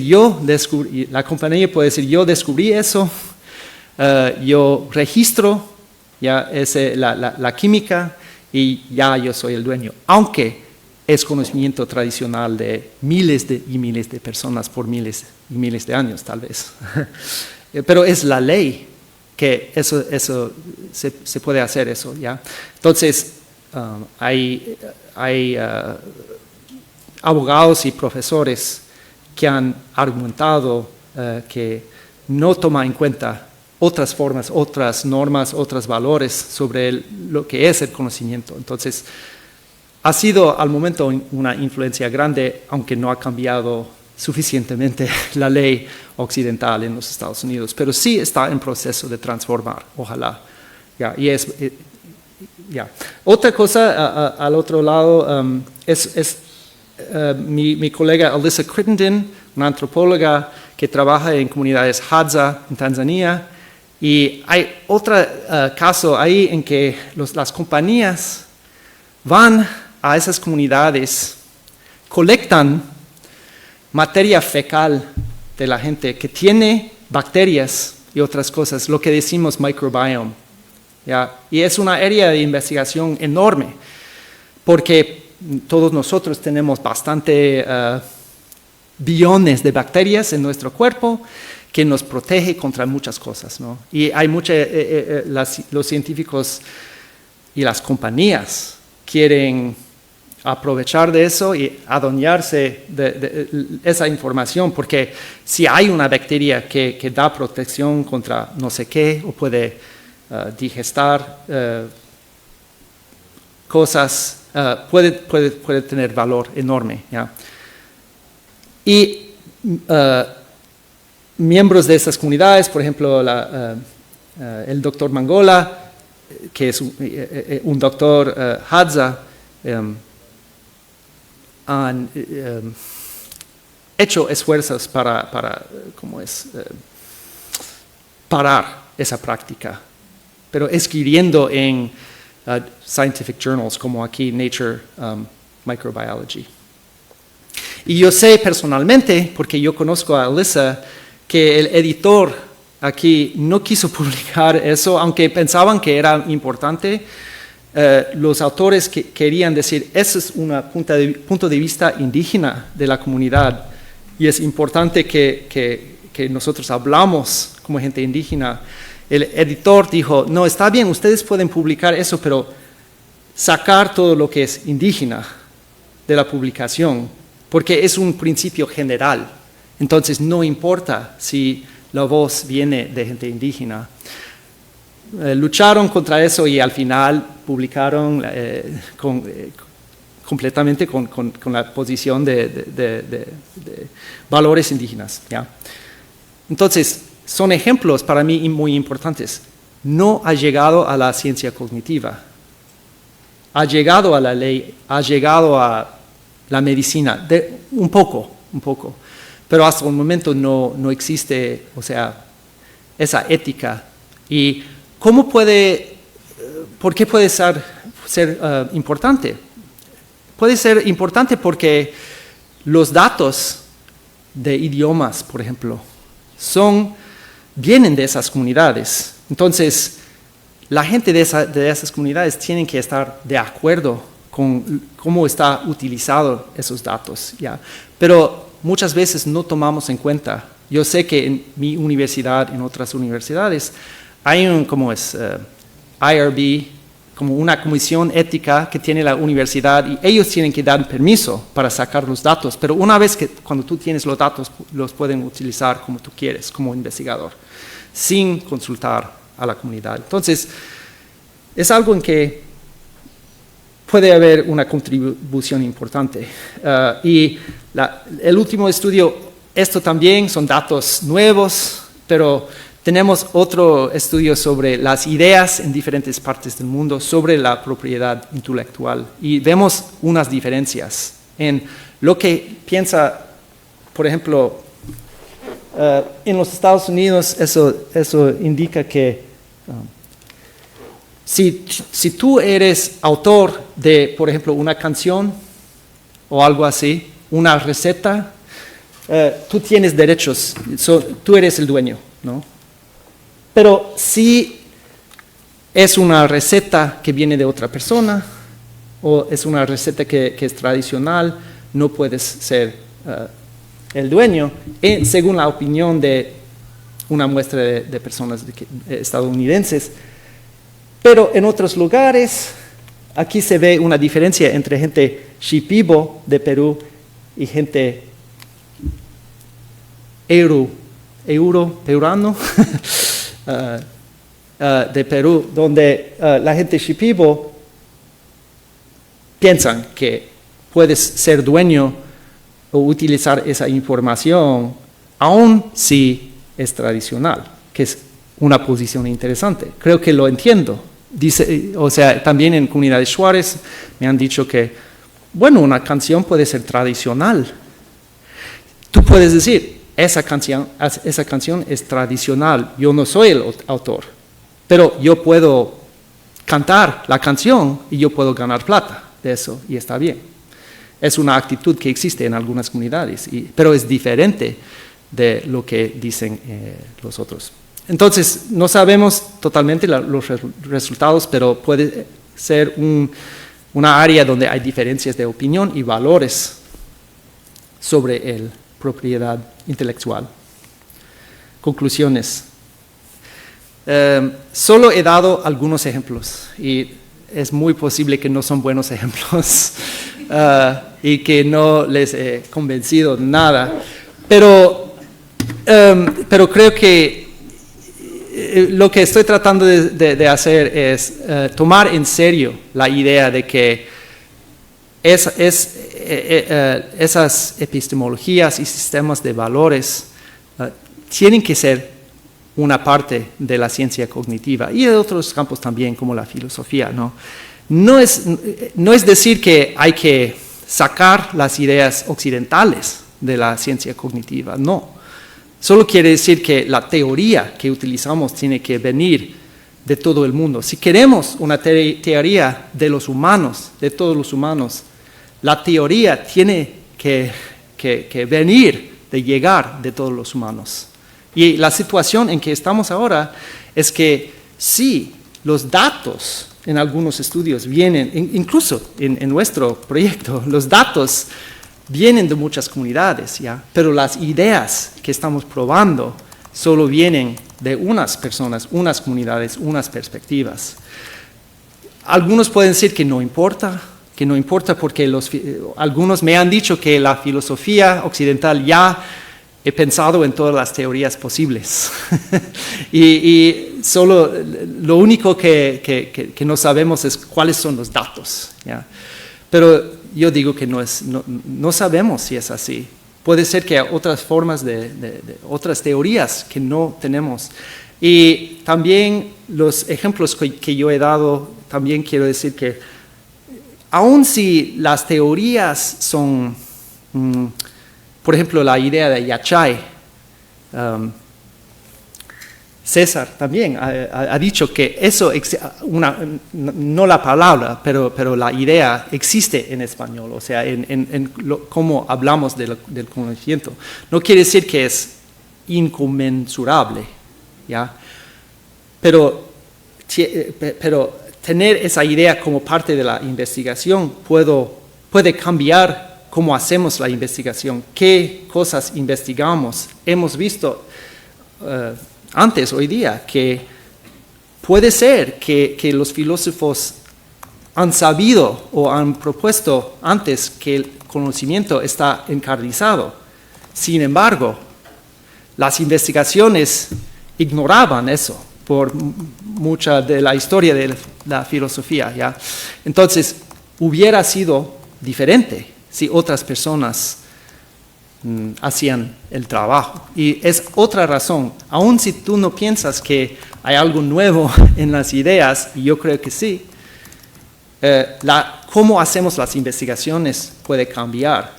la compañía puede decir, yo descubrí eso, yo registro ya la química y ya yo soy el dueño, aunque es conocimiento tradicional de miles y miles de personas por miles y miles de años tal vez. Pero es la ley que eso se puede hacer eso, ¿ya? Entonces, hay abogados y profesores que han argumentado que no toma en cuenta otras formas, otras normas, otros valores sobre lo que es el conocimiento. Entonces, ha sido al momento una influencia grande, aunque no ha cambiado suficientemente la ley occidental en los Estados Unidos, pero sí está en proceso de transformar, ojalá. Ya, ya. Otra cosa al otro lado mi colega Alyssa Crittenden, una antropóloga que trabaja en comunidades Hadza en Tanzania, y hay otro caso ahí en que las compañías van a esas comunidades, colectan materia fecal de la gente que tiene bacterias y otras cosas, lo que decimos microbiome, ¿ya? Y es una área de investigación enorme, porque todos nosotros tenemos bastante billones de bacterias en nuestro cuerpo que nos protege contra muchas cosas, ¿no? Y hay los científicos y las compañías quieren aprovechar de eso y adueñarse de esa información, porque si hay una bacteria que da protección contra no sé qué, o puede digestar cosas, puede tener valor enorme, ¿ya? Y miembros de esas comunidades, por ejemplo, el doctor Mangola, que es un doctor Hadza, han hecho esfuerzos para parar esa práctica, pero escribiendo en scientific journals como aquí Nature Microbiology. Y yo sé personalmente, porque yo conozco a Alyssa, que el editor aquí no quiso publicar eso, aunque pensaban que era importante. Los autores querían decir, ese es un punto de vista indígena de la comunidad, y es importante que nosotros hablamos como gente indígena. El editor dijo, no, está bien, ustedes pueden publicar eso, pero sacar todo lo que es indígena de la publicación, porque es un principio general. Entonces no importa si la voz viene de gente indígena. Lucharon contra eso y al final publicaron completamente con la posición de valores indígenas, ¿ya? Entonces, son ejemplos para mí muy importantes. No ha llegado a la ciencia cognitiva, ha llegado a la ley, ha llegado a la medicina, un poco, pero hasta el momento no existe, o sea, esa ética. ¿Y por qué puede ser importante? Puede ser importante porque los datos de idiomas, por ejemplo, vienen de esas comunidades. Entonces, la gente de esas comunidades tienen que estar de acuerdo con cómo está utilizado esos datos, ¿ya? Pero muchas veces no tomamos en cuenta. Yo sé que en mi universidad, en otras universidades, hay IRB, como una comisión ética que tiene la universidad, y ellos tienen que dar permiso para sacar los datos, pero una vez cuando tú tienes los datos, los pueden utilizar como tú quieres, como investigador, sin consultar a la comunidad. Entonces, es algo en que puede haber una contribución importante. Y el último estudio esto también son datos nuevos, pero tenemos otro estudio sobre las ideas en diferentes partes del mundo sobre la propiedad intelectual y vemos unas diferencias en lo que piensa, por ejemplo, en los Estados Unidos eso indica que si tú eres autor de, por ejemplo, una canción o algo así, una receta, tú tienes derechos, tú eres el dueño, ¿no? Pero si es una receta que viene de otra persona o es una receta que es tradicional, no puedes ser el dueño, según la opinión de una muestra de personas estadounidenses. Pero en otros lugares, aquí se ve una diferencia entre gente shipibo de Perú y gente peruano de Perú, donde la gente shipibo piensan que puedes ser dueño o utilizar esa información aun si es tradicional, que es una posición interesante. Creo que lo entiendo. Dice, o sea, también en comunidades Juárez me han dicho que, bueno, una canción puede ser tradicional. Tú puedes decir, esa canción es tradicional, yo no soy el autor, pero yo puedo cantar la canción y yo puedo ganar plata de eso y está bien. Es una actitud que existe en algunas comunidades, pero es diferente de lo que dicen los otros. Entonces, no sabemos totalmente los resultados, pero puede ser una área donde hay diferencias de opinión y valores sobre la propiedad intelectual. Conclusiones. Solo he dado algunos ejemplos y es muy posible que no son buenos ejemplos y que no les he convencido nada, pero creo que lo que estoy tratando de hacer es tomar en serio la idea de que esas epistemologías y sistemas de valores tienen que ser una parte de la ciencia cognitiva y de otros campos también como la filosofía, ¿no? No es decir que hay que sacar las ideas occidentales de la ciencia cognitiva, no. Solo quiere decir que la teoría que utilizamos tiene que venir de todo el mundo. Si queremos una teoría de los humanos, de todos los humanos, la teoría tiene que venir, de llegar de todos los humanos. Y la situación en que estamos ahora es que sí, los datos en algunos estudios vienen, incluso en nuestro proyecto, los datos vienen de muchas comunidades, ¿ya? Pero las ideas que estamos probando solo vienen de unas personas, unas comunidades, unas perspectivas. Algunos pueden decir que no importa porque algunos me han dicho que la filosofía occidental ya he pensado en todas las teorías posibles y solo lo único que no sabemos es cuáles son los datos, ¿ya? Pero yo digo que no sabemos si es así. Puede ser que hay otras formas de otras teorías que no tenemos. Y también los ejemplos que yo he dado, también quiero decir que aun si las teorías son, por ejemplo, la idea de Yachay, César también ha dicho que eso, no la palabra, pero la idea existe en español, o sea, cómo hablamos del conocimiento. No quiere decir que es inconmensurable, ¿ya? Pero tener esa idea como parte de la investigación puede cambiar cómo hacemos la investigación, qué cosas investigamos. Hemos visto antes, hoy día, que puede ser que los filósofos han sabido o han propuesto antes que el conocimiento está encarnizado. Sin embargo, las investigaciones ignoraban eso por mucha de la historia de la filosofía, ¿ya? Entonces, hubiera sido diferente si otras personas hacían el trabajo. Y es otra razón, aun si tú no piensas que hay algo nuevo en las ideas, y yo creo que sí, cómo hacemos las investigaciones puede cambiar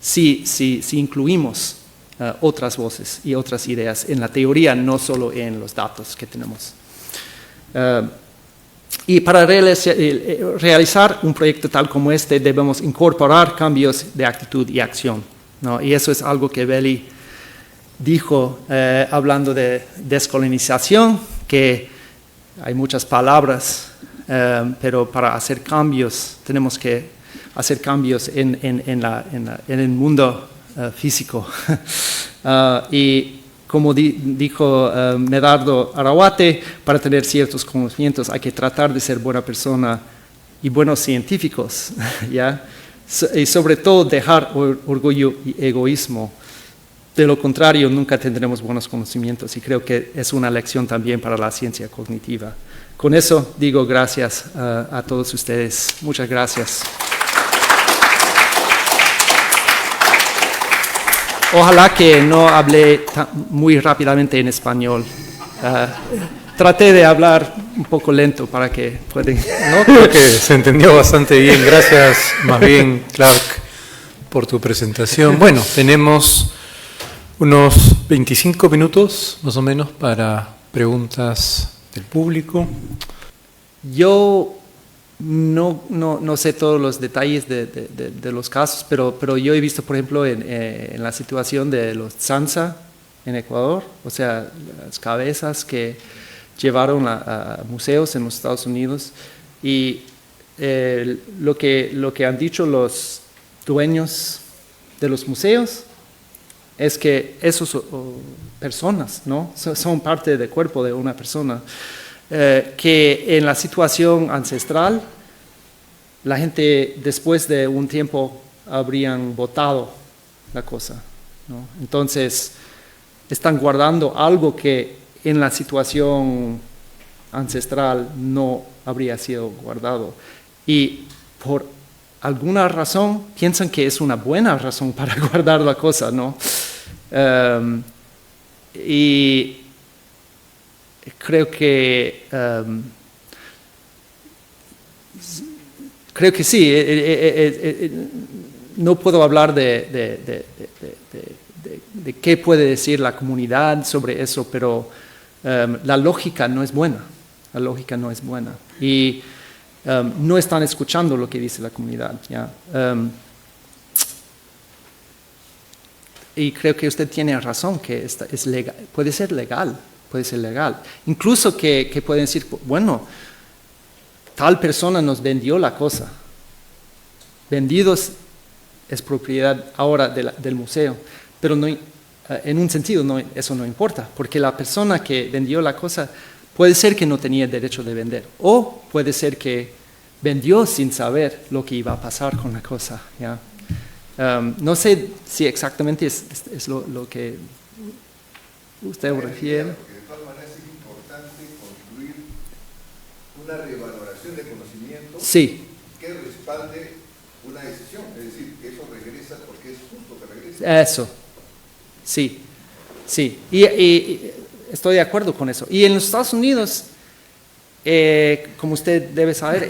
si incluimos otras voces y otras ideas en la teoría, no solo en los datos que tenemos. Y para realizar un proyecto tal como este debemos incorporar cambios de actitud y acción, ¿no? Y eso es algo que Veli dijo hablando de descolonización, que hay muchas palabras, pero para hacer cambios tenemos que hacer cambios en el mundo físico. Y como dijo Medardo Arahuate, para tener ciertos conocimientos hay que tratar de ser buena persona y buenos científicos, ¿ya? Y sobre todo dejar orgullo y egoísmo. De lo contrario, nunca tendremos buenos conocimientos, y creo que es una lección también para la ciencia cognitiva. Con eso digo gracias a todos ustedes. Muchas gracias. Ojalá que no hablé muy rápidamente en español. Traté de hablar un poco lento para que puedan... No, creo que se entendió bastante bien. Gracias, más bien, Clark, por tu presentación. Bueno, tenemos unos 25 minutos, más o menos, para preguntas del público. Yo no sé todos los detalles de los casos, pero yo he visto, por ejemplo, en la situación de los Tsanza en Ecuador, o sea, las cabezas que llevaron a museos en los Estados Unidos, y lo que han dicho los dueños de los museos es que esas personas, ¿no? Son parte del cuerpo de una persona. Que en la situación ancestral, la gente después de un tiempo habrían botado la cosa, ¿no? Entonces, están guardando algo que en la situación ancestral no habría sido guardado. Y por alguna razón piensan que es una buena razón para guardar la cosa, ¿no? Y creo que sí. No puedo hablar de qué puede decir la comunidad sobre eso, pero la lógica no es buena. La lógica no es buena. Y no están escuchando lo que dice la comunidad, ¿ya? Y creo que usted tiene razón, que es legal, puede ser legal. Incluso que pueden decir, bueno, tal persona nos vendió la cosa. Vendidos es propiedad ahora del museo, pero no, en un sentido eso no importa, porque la persona que vendió la cosa puede ser que no tenía derecho de vender, o puede ser que vendió sin saber lo que iba a pasar con la cosa, ¿ya? No sé si exactamente es lo que usted refiere. De todas maneras es importante construir una revaloración de conocimiento, sí, que respalde una decisión, es decir, que eso regresa porque es justo que regrese. Eso, sí. Y estoy de acuerdo con eso. Y en los Estados Unidos, como usted debe saber,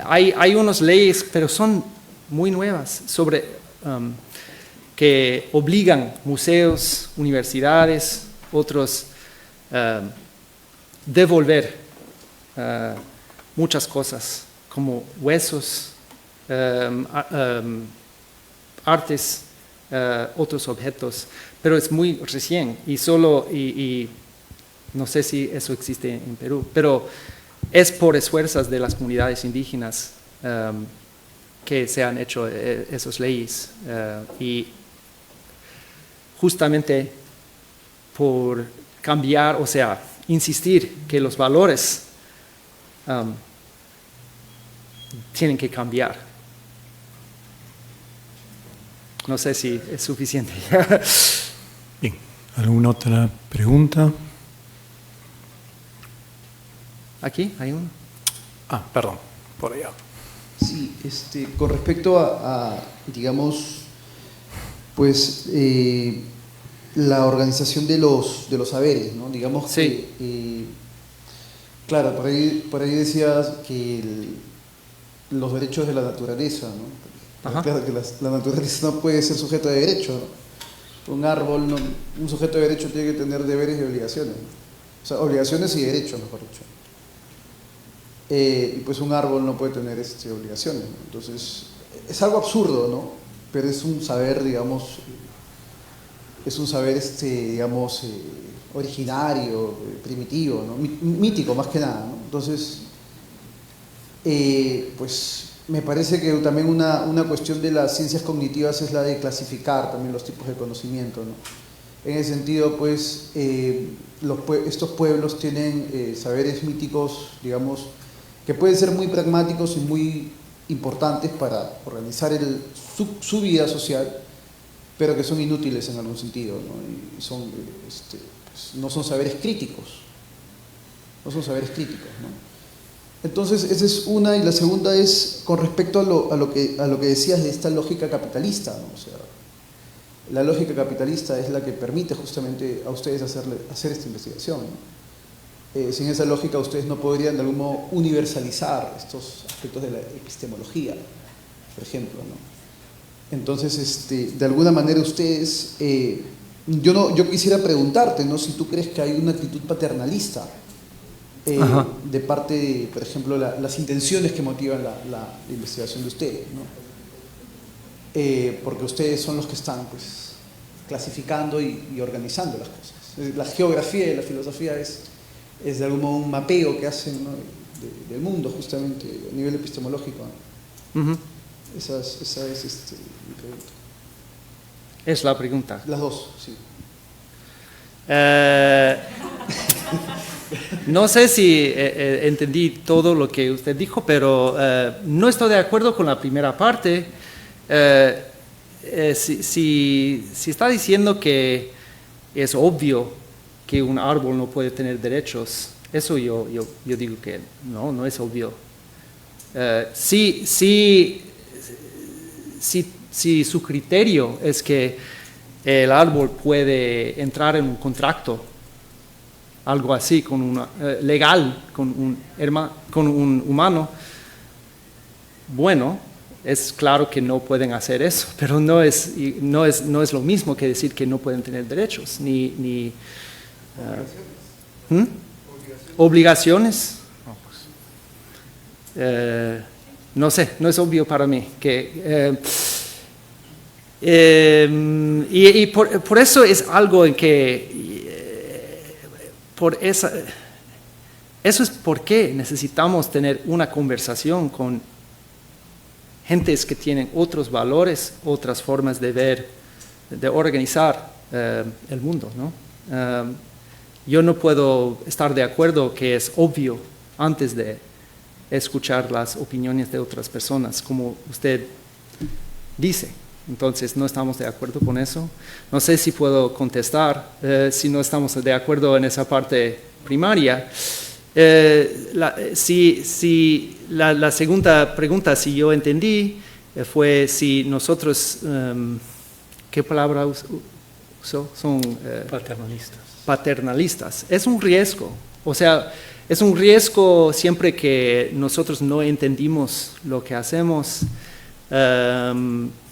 hay unas leyes, pero son muy nuevas, sobre que obligan museos, universidades, otros devolver muchas cosas como huesos, artes, otros objetos, pero es muy recién y no sé si eso existe en Perú, pero es por esfuerzos de las comunidades indígenas que se han hecho esas leyes, y justamente por cambiar, o sea, insistir que los valores tienen que cambiar. No sé si es suficiente. Bien, ¿alguna otra pregunta? ¿Aquí hay uno? Perdón, por allá. Sí, con respecto digamos, pues, la organización de los saberes, ¿no? Digamos Sí. que, claro, por ahí decías que los derechos de la naturaleza, ¿no? Ajá. Claro que la naturaleza no puede ser sujeto de derecho, ¿no? Un árbol, un sujeto de derecho tiene que tener deberes y obligaciones, ¿no? O sea, obligaciones y derechos, mejor dicho. Y pues un árbol no puede tener obligaciones, ¿no? Entonces, es algo absurdo, ¿no? Pero es un saber, digamos, digamos, originario, primitivo, ¿no? Mítico más que nada, ¿no? Entonces, pues me parece que también una cuestión de las ciencias cognitivas es la de clasificar también los tipos de conocimiento, ¿no? En ese sentido, pues, estos pueblos tienen saberes míticos, digamos, que pueden ser muy pragmáticos y muy importantes para organizar su vida social, pero que son inútiles en algún sentido, ¿no? Y son, pues, no son saberes críticos, no son saberes críticos, ¿no? Entonces, esa es una, y la segunda es con respecto a lo que decías de esta lógica capitalista, ¿no? O sea, la lógica capitalista es la que permite justamente a ustedes hacer esta investigación, ¿no? Sin esa lógica ustedes no podrían de algún modo universalizar estos aspectos de la epistemología, por ejemplo, ¿no? Entonces, de alguna manera ustedes, yo quisiera preguntarte, ¿no? Si tú crees que hay una actitud paternalista de parte de, por ejemplo, las intenciones que motivan la investigación de ustedes, ¿no? Porque ustedes son los que están, pues, clasificando y organizando las cosas. La geografía y la filosofía es de algún modo un mapeo que hacen, ¿no? del mundo, justamente, a nivel epistemológico, ¿no? Uh-huh. Esa es mi pregunta. Es la pregunta. Las dos, sí. No sé si entendí todo lo que usted dijo, pero no estoy de acuerdo con la primera parte. Si está diciendo que es obvio que un árbol no puede tener derechos, eso yo digo que no es obvio. Si su criterio es que el árbol puede entrar en un contrato, algo así, legal, con un humano, bueno, es claro que no pueden hacer eso, pero no es lo mismo que decir que no pueden tener derechos, ni obligaciones. No sé, no es obvio para mí y por eso es algo en que eso es por qué necesitamos tener una conversación con gentes que tienen otros valores, otras formas de ver, de organizar el mundo, ¿no? Yo no puedo estar de acuerdo que es obvio antes de escuchar las opiniones de otras personas, como usted dice. Entonces, no estamos de acuerdo con eso. No sé si puedo contestar, si no estamos de acuerdo en esa parte primaria. La segunda pregunta, si yo entendí, fue si nosotros, ¿qué palabra usó? Son paternalistas. Es un riesgo, o sea, es un riesgo siempre que nosotros no entendimos lo que hacemos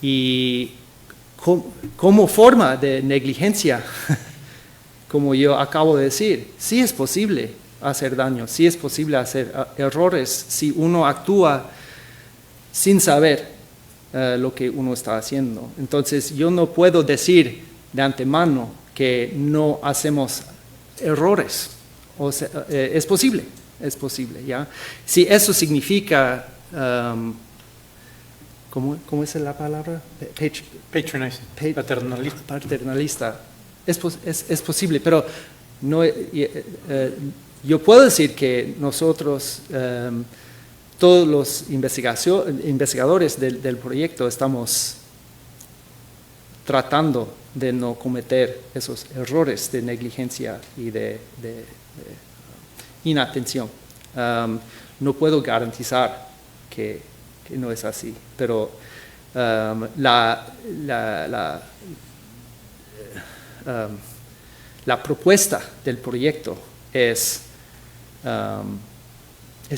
y como forma de negligencia, como yo acabo de decir, sí es posible hacer daño, sí es posible hacer errores si uno actúa sin saber lo que uno está haciendo. Entonces yo no puedo decir de antemano que no hacemos errores. O sea, es posible, ¿ya? Si eso significa, ¿cómo es la palabra? Patronizing, paternalista. Es posible, pero no, yo puedo decir que nosotros, todos los investigadores del proyecto, estamos tratando de no cometer esos errores de negligencia y de inatención. No puedo garantizar que que no es así. Pero la propuesta del proyecto es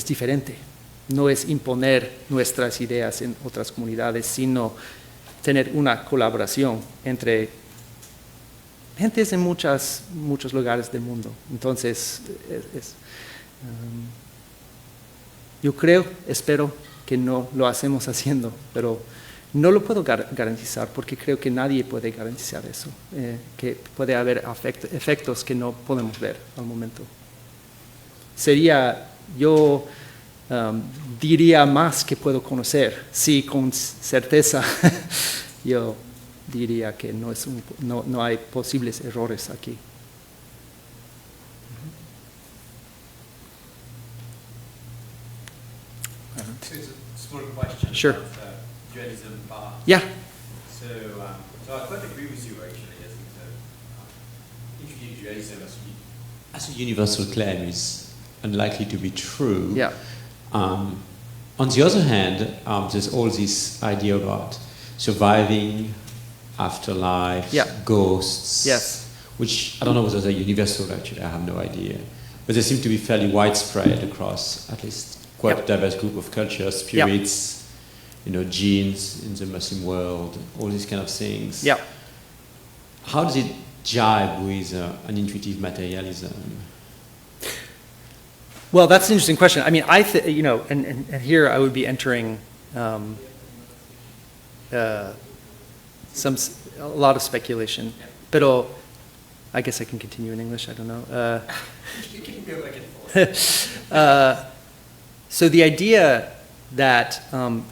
diferente. No es imponer nuestras ideas en otras comunidades, sino tener una colaboración entre gentes en muchos lugares del mundo. Entonces, yo espero que no lo hacemos haciendo, pero no lo puedo garantizar porque creo que nadie puede garantizar eso, que puede haber efectos que no podemos ver al momento. Yo diría más que puedo conocer, sí, con certeza. Yo diría que no hay posibles errores aquí. Small question. Sure. About, dualism bar. Yeah. So I quite agree with you actually. I think that if you view dualism as a universal claim is unlikely to be true. Yeah. On the other hand, there's all this idea about surviving, afterlife, Yeah. ghosts. Yes. Which I don't know whether they're universal actually. I have no idea. But they seem to be fairly widespread across at least quite a diverse group of cultures, spirits, genes in the Muslim world, all these kind of things. Yeah. How does it jibe with an intuitive materialism? Well, that's an interesting question. I mean, and here I would be entering a lot of speculation. Pero I guess I can continue in English. I don't know. You can go back and forth. So the idea that one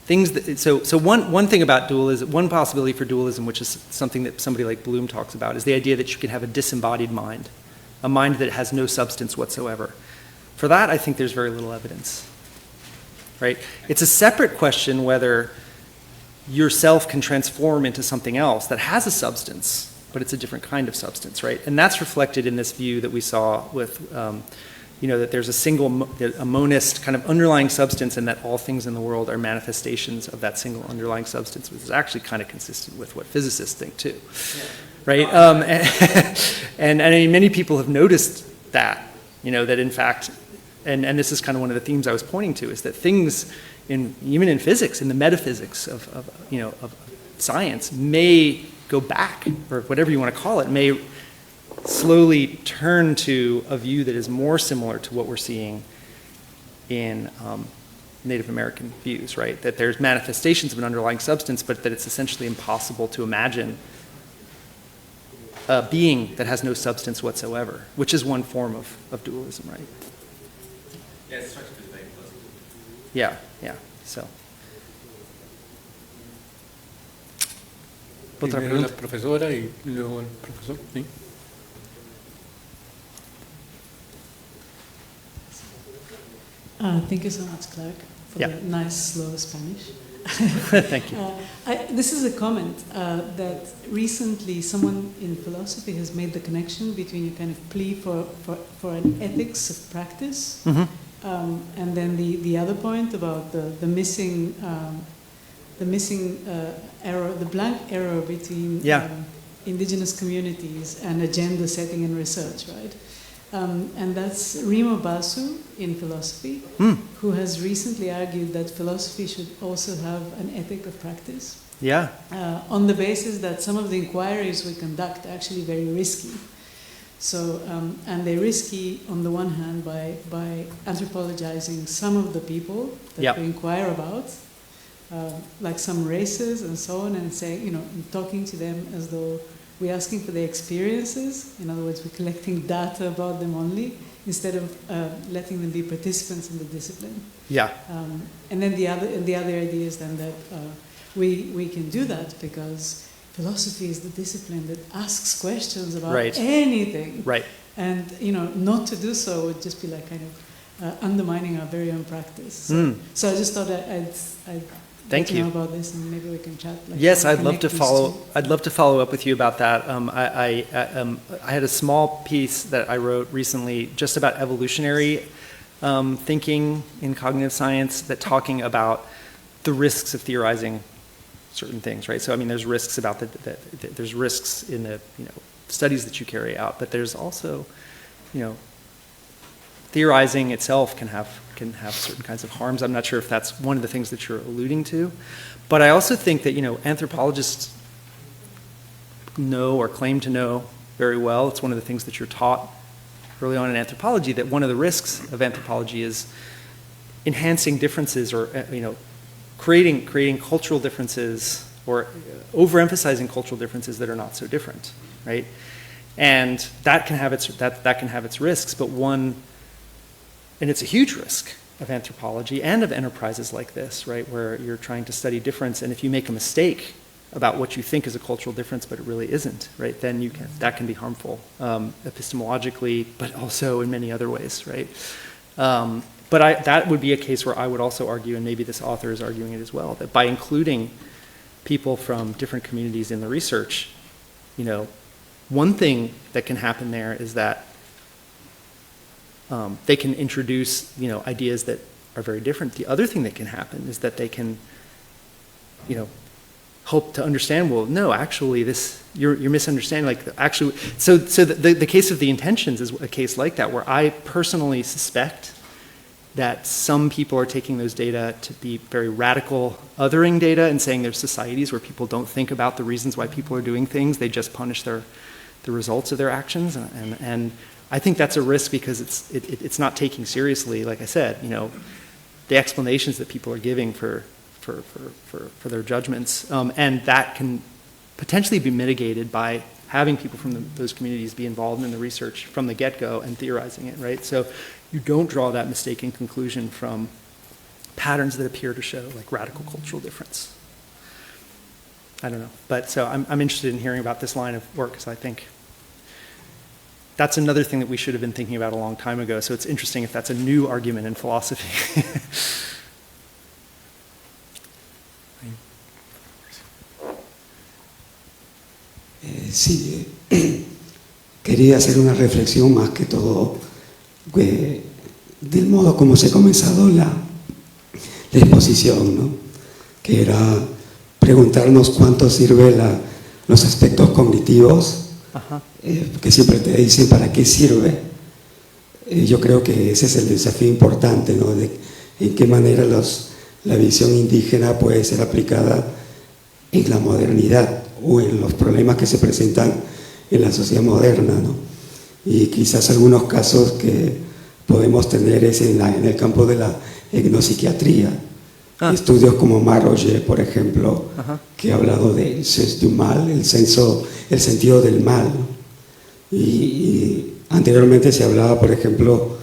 thing about dualism, one possibility for dualism, which is something that somebody like Bloom talks about, is the idea that you can have a disembodied mind, a mind that has no substance whatsoever. For that, I think there's very little evidence, right? It's a separate question whether yourself can transform into something else that has a substance, but it's a different kind of substance, right? And that's reflected in this view that we saw with, that there's a monist kind of underlying substance, and that all things in the world are manifestations of that single underlying substance, which is actually kind of consistent with what physicists think too, right? And I mean, many people have noticed that, that in fact, and this is kind of one of the themes I was pointing to, is that things even in physics, in the metaphysics of science, may go back, or whatever you want to call it, may slowly turn to a view that is more similar to what we're seeing in Native American views, right? That there's manifestations of an underlying substance, but that it's essentially impossible to imagine a being that has no substance whatsoever, which is one form of dualism, right? Yeah, it's structurally very plausible. Yeah, so. ¿Otra Primero la pregunta? profesora y luego el profesor. ¿Sí? Thank you so much, Clark, for Yeah. the nice, slow Spanish. Thank you. This is a comment that recently someone in philosophy has made the connection between a kind of plea for an ethics of practice, and then the other point about the missing error, the blank error between indigenous communities and agenda setting and research, right? And that's Remo Basu in philosophy, who has recently argued that philosophy should also have an ethic of practice. Yeah. On the basis that some of the inquiries we conduct are actually very risky. So, and they're risky on the one hand by anthropologizing some of the people that we inquire about, like some races and so on, and saying, talking to them as though we're asking for their experiences. In other words, we're collecting data about them only, instead of letting them be participants in the discipline. Yeah. And then the other idea is then that we can do that because philosophy is the discipline that asks questions about anything. Right. And not to do so would just be like kind of undermining our very own practice. So I just thought I'd Thank you. Know about this, and maybe we can chat. Yes, I'd love to follow. I'd love to follow up with you about that. I had a small piece that I wrote recently just about evolutionary thinking in cognitive science, that talking about the risks of theorizing certain things, right? So I mean, there's risks about there's risks in the studies that you carry out, but there's also, theorizing itself can have certain kinds of harms. I'm not sure if that's one of the things that you're alluding to, but I also think that anthropologists know or claim to know very well. It's one of the things that you're taught early on in anthropology, that one of the risks of anthropology is enhancing differences or creating cultural differences or overemphasizing cultural differences that are not so different, right? And that can have its risks, but and it's a huge risk of anthropology and of enterprises like this, right, where you're trying to study difference, and if you make a mistake about what you think is a cultural difference, but it really isn't, right, then that can be harmful epistemologically, but also in many other ways, right? But that would be a case where I would also argue, and maybe this author is arguing it as well, that by including people from different communities in the research, one thing that can happen there is that they can introduce, ideas that are very different. The other thing that can happen is that they can, hope to understand, well, no, actually, you're misunderstanding. Like, actually, so the case of the intentions is a case like that, where I personally suspect that some people are taking those data to be very radical othering data and saying there's societies where people don't think about the reasons why people are doing things. They just punish the results of their actions. And I think that's a risk because it's not taking seriously, like I said, the explanations that people are giving for their judgments. And that can potentially be mitigated by having people from those communities be involved in the research from the get-go and theorizing it, right? So you don't draw that mistaken conclusion from patterns that appear to show like radical cultural difference. I don't know, but so I'm interested in hearing about this line of work, because I think that's another thing that we should have been thinking about a long time ago. So it's interesting if that's a new argument in philosophy. Sí, quería hacer una reflexión más que todo del modo como se ha comenzado la exposición, ¿no? Que era preguntarnos cuánto sirve los aspectos cognitivos, que siempre te dicen para qué sirve. Yo creo que ese es el desafío importante, ¿no? De en qué manera la visión indígena puede ser aplicada en la modernidad o en los problemas que se presentan en la sociedad moderna, ¿no? Y quizás algunos casos que podemos tener es en el campo de la etnopsiquiatría. Estudios como Marolle, por ejemplo, que ha hablado del sens du mal, el sentido del mal, ¿no? Y anteriormente se hablaba, por ejemplo,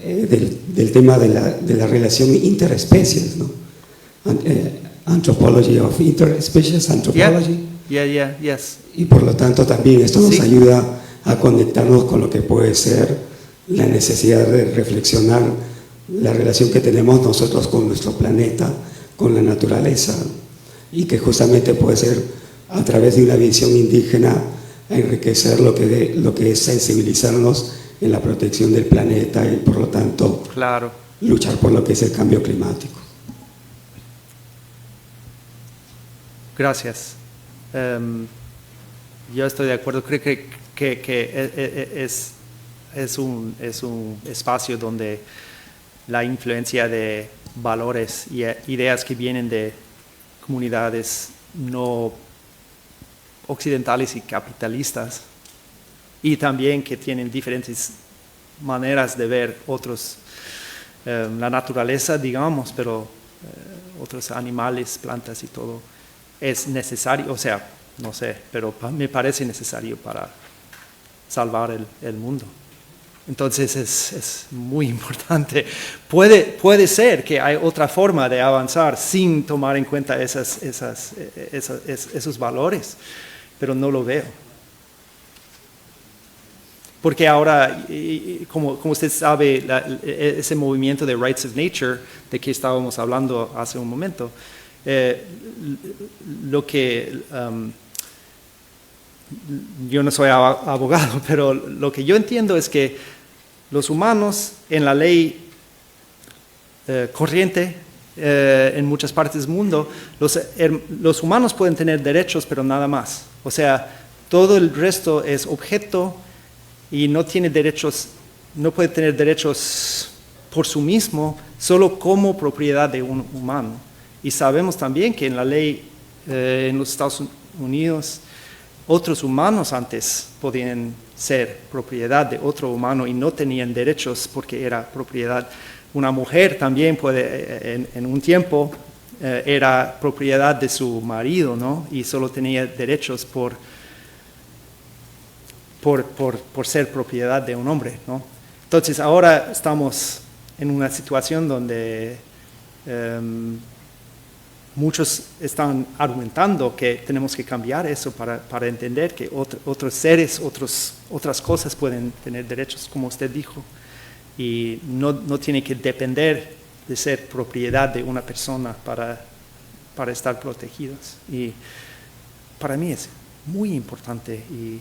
del tema de la relación interespecies, ¿no? Anthropology of Interspecies Anthropology. Yes. Y por lo tanto también esto nos ayuda a conectarnos con lo que puede ser la necesidad de reflexionar la relación que tenemos nosotros con nuestro planeta, con la naturaleza, y que justamente puede ser a través de una visión indígena enriquecer lo que es sensibilizarnos en la protección del planeta y por lo tanto luchar por lo que es el cambio climático. Gracias. Yo estoy de acuerdo. Creo que es un espacio donde la influencia de valores y ideas que vienen de comunidades no occidentales y capitalistas, y también que tienen diferentes maneras de ver la naturaleza, digamos, pero otros animales, plantas y todo, es necesario, o sea, no sé, pero me parece necesario para salvar el mundo. Entonces es muy importante. Puede ser que hay otra forma de avanzar sin tomar en cuenta esos valores, pero no lo veo. Porque ahora, como usted sabe, ese movimiento de Rights of Nature, de que estábamos hablando hace un momento, lo que yo no soy abogado, pero lo que yo entiendo es que los humanos en la ley corriente en muchas partes del mundo, los humanos pueden tener derechos, pero nada más. O sea, todo el resto es objeto y no tiene derechos, no puede tener derechos por sí mismo, solo como propiedad de un humano. Y sabemos también que en la ley en los Estados Unidos, otros humanos antes podían ser propiedad de otro humano y no tenían derechos porque era propiedad. Una mujer también puede, en un tiempo, era propiedad de su marido, ¿no? Y solo tenía derechos por ser propiedad de un hombre, ¿no? Entonces ahora estamos en una situación donde muchos están argumentando que tenemos que cambiar eso para entender que otros seres, otras cosas pueden tener derechos, como usted dijo, y no tiene que depender de ser propiedad de una persona para estar protegidos. Y para mí es muy importante y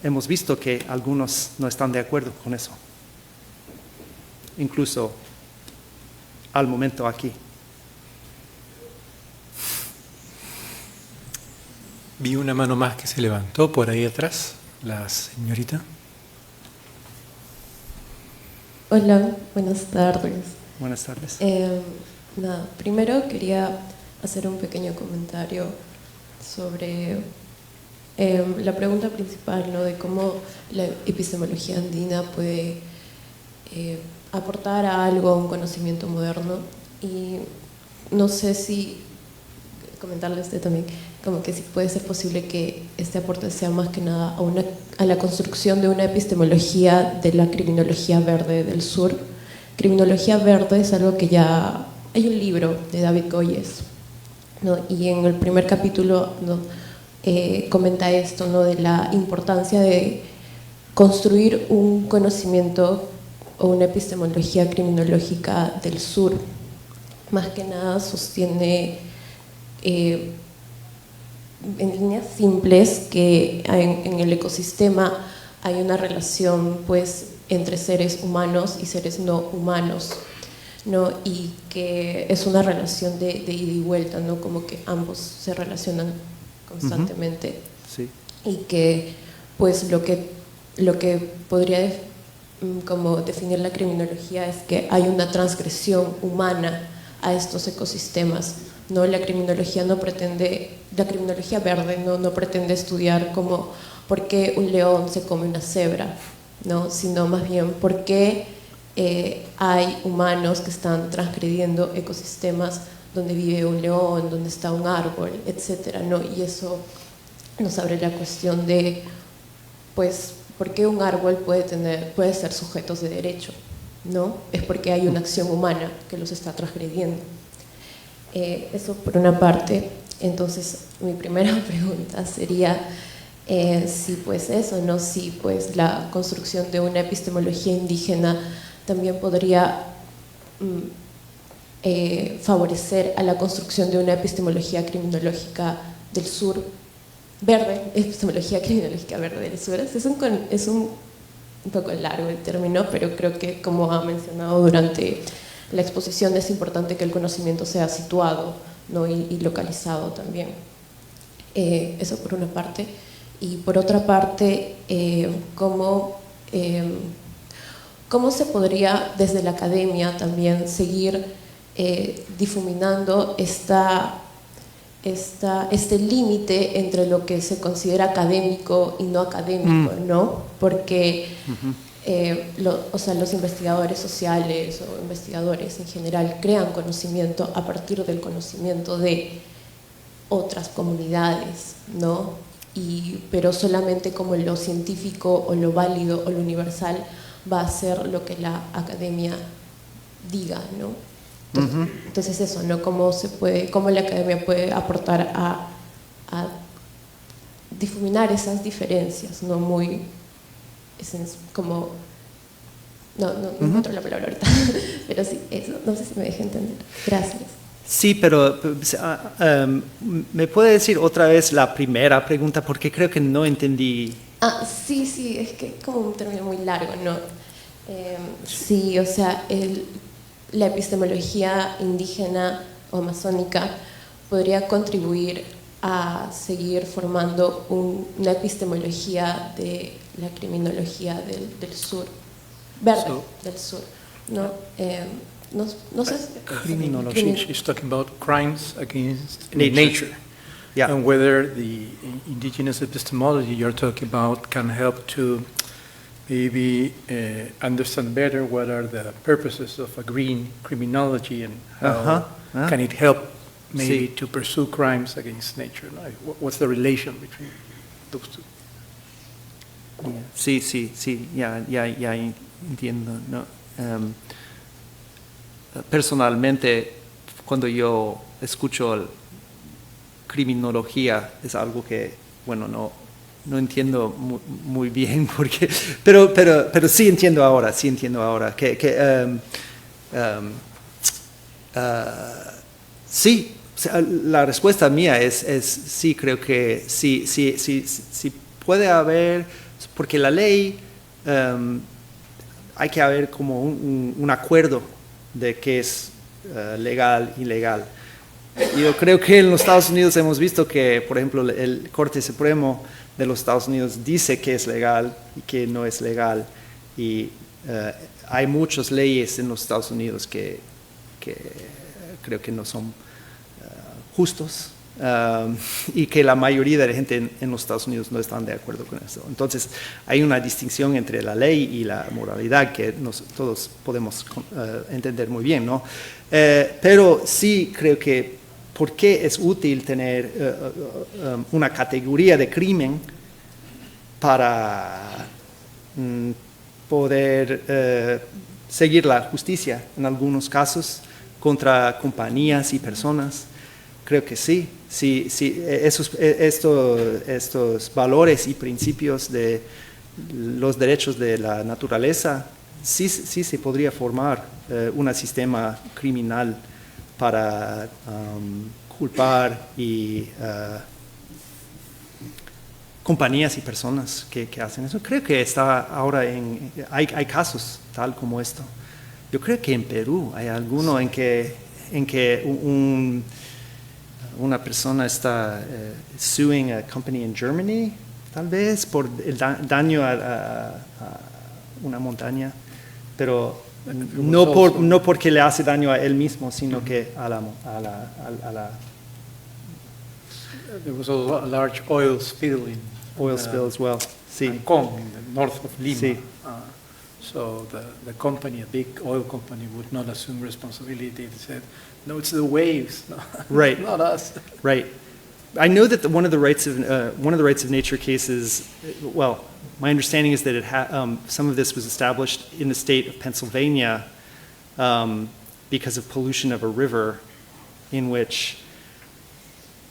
hemos visto que algunos no están de acuerdo con eso, incluso al momento aquí. Vi una mano más que se levantó por ahí atrás, la señorita. Hola, buenas tardes. Buenas tardes. Primero quería hacer un pequeño comentario sobre la pregunta principal, ¿no? De cómo la epistemología andina puede aportar a algo, a un conocimiento moderno. Y no sé si comentarle a usted también, como que si puede ser posible que este aporte sea más que nada a la construcción de una epistemología de la criminología verde del sur. Criminología verde es algo que ya... Hay un libro de David Goyes, ¿no? Y en el primer capítulo, ¿no? Comenta esto, ¿no? De la importancia de construir un conocimiento o una epistemología criminológica del sur. Más que nada sostiene en líneas simples que en el ecosistema hay una relación, pues, entre seres humanos y seres no humanos, ¿no? Y que es una relación de ida y vuelta, ¿no? Como que ambos se relacionan constantemente. Sí. Y que, pues, lo que podría como definir la criminología es que hay una transgresión humana a estos ecosistemas, ¿no? La criminología verde no pretende estudiar como por qué un león se come una cebra, ¿no? Sino más bien por qué hay humanos que están transgrediendo ecosistemas donde vive un león, donde está un árbol, etcétera, ¿no? Y eso nos abre la cuestión de, pues, ¿por qué un árbol puede ser sujetos de derecho? ¿No? Es porque hay una acción humana que los está transgrediendo. Eso por una parte. Entonces, mi primera pregunta sería si pues eso, ¿no? Si pues la construcción de una epistemología indígena también podría favorecer a la construcción de una epistemología criminológica del sur verde, epistemología criminológica verde del sur. Es un poco largo el término, pero creo que, como ha mencionado durante la exposición, es importante que el conocimiento sea situado, ¿no? y localizado también. Eso por una parte. Y por otra parte, ¿cómo se podría desde la academia también seguir difuminando este límite entre lo que se considera académico y no académico, ¿no? Porque los investigadores sociales o investigadores en general crean conocimiento a partir del conocimiento de otras comunidades, ¿no? Pero solamente como lo científico o lo válido o lo universal va a ser lo que la academia diga, ¿no? Entonces eso, ¿no? ¿Cómo la academia puede aportar a difuminar esas diferencias, ¿no? Muy, como, no encuentro la palabra ahorita, pero sí, eso, no sé si me dejé entender. Gracias. Sí, pero ¿me puede decir otra vez la primera pregunta? Porque creo que no entendí. Sí, es que es como un término muy largo, ¿no? Sí, o sea, la epistemología indígena o amazónica podría contribuir a seguir formando una epistemología de la criminología del sur, verde del sur, ¿no? No sé. Criminology, she's talking about crimes against Nature. nature. Yeah. And whether the indigenous epistemology you're talking about can help to maybe understand better what are the purposes of a green criminology and how can it help maybe to pursue crimes against nature. ¿No? What's the relation between those two? Sí, ya entiendo, ¿no? Personalmente, cuando yo escucho criminología, es algo que, bueno, no entiendo muy bien, porque, pero sí entiendo ahora, sí, la respuesta mía es sí, creo que sí puede haber, porque la ley hay que haber como un acuerdo de qué es legal, ilegal. Yo creo que en los Estados Unidos hemos visto que, por ejemplo, el Corte Supremo de los Estados Unidos dice que es legal y que no es legal. Y hay muchas leyes en los Estados Unidos que creo que no son justos y que la mayoría de la gente en los Estados Unidos no están de acuerdo con eso. Entonces, hay una distinción entre la ley y la moralidad que todos podemos entender muy bien, ¿no? Pero sí creo que ¿por qué es útil tener una categoría de crimen para poder seguir la justicia en algunos casos contra compañías y personas? Creo que sí. Estos valores y principios de los derechos de la naturaleza, sí se podría formar un sistema criminal para culpar y compañías y personas que hacen eso. Creo que está ahora hay casos tal como esto. Yo creo que en Perú hay alguno en que una persona está suing a company in Germany, tal vez por el daño a una montaña, pero no porque le hace daño a él mismo, sino que a la There was also a large oil spill as well. Sí. Ancón, in the north of Lima. Sí. So the company, a big oil company, would not assume responsibility. They said, no, it's the waves, Right. not us. Right. I know that one of the rights of nature cases, well, my understanding is that some of this was established in the state of Pennsylvania because of pollution of a river in which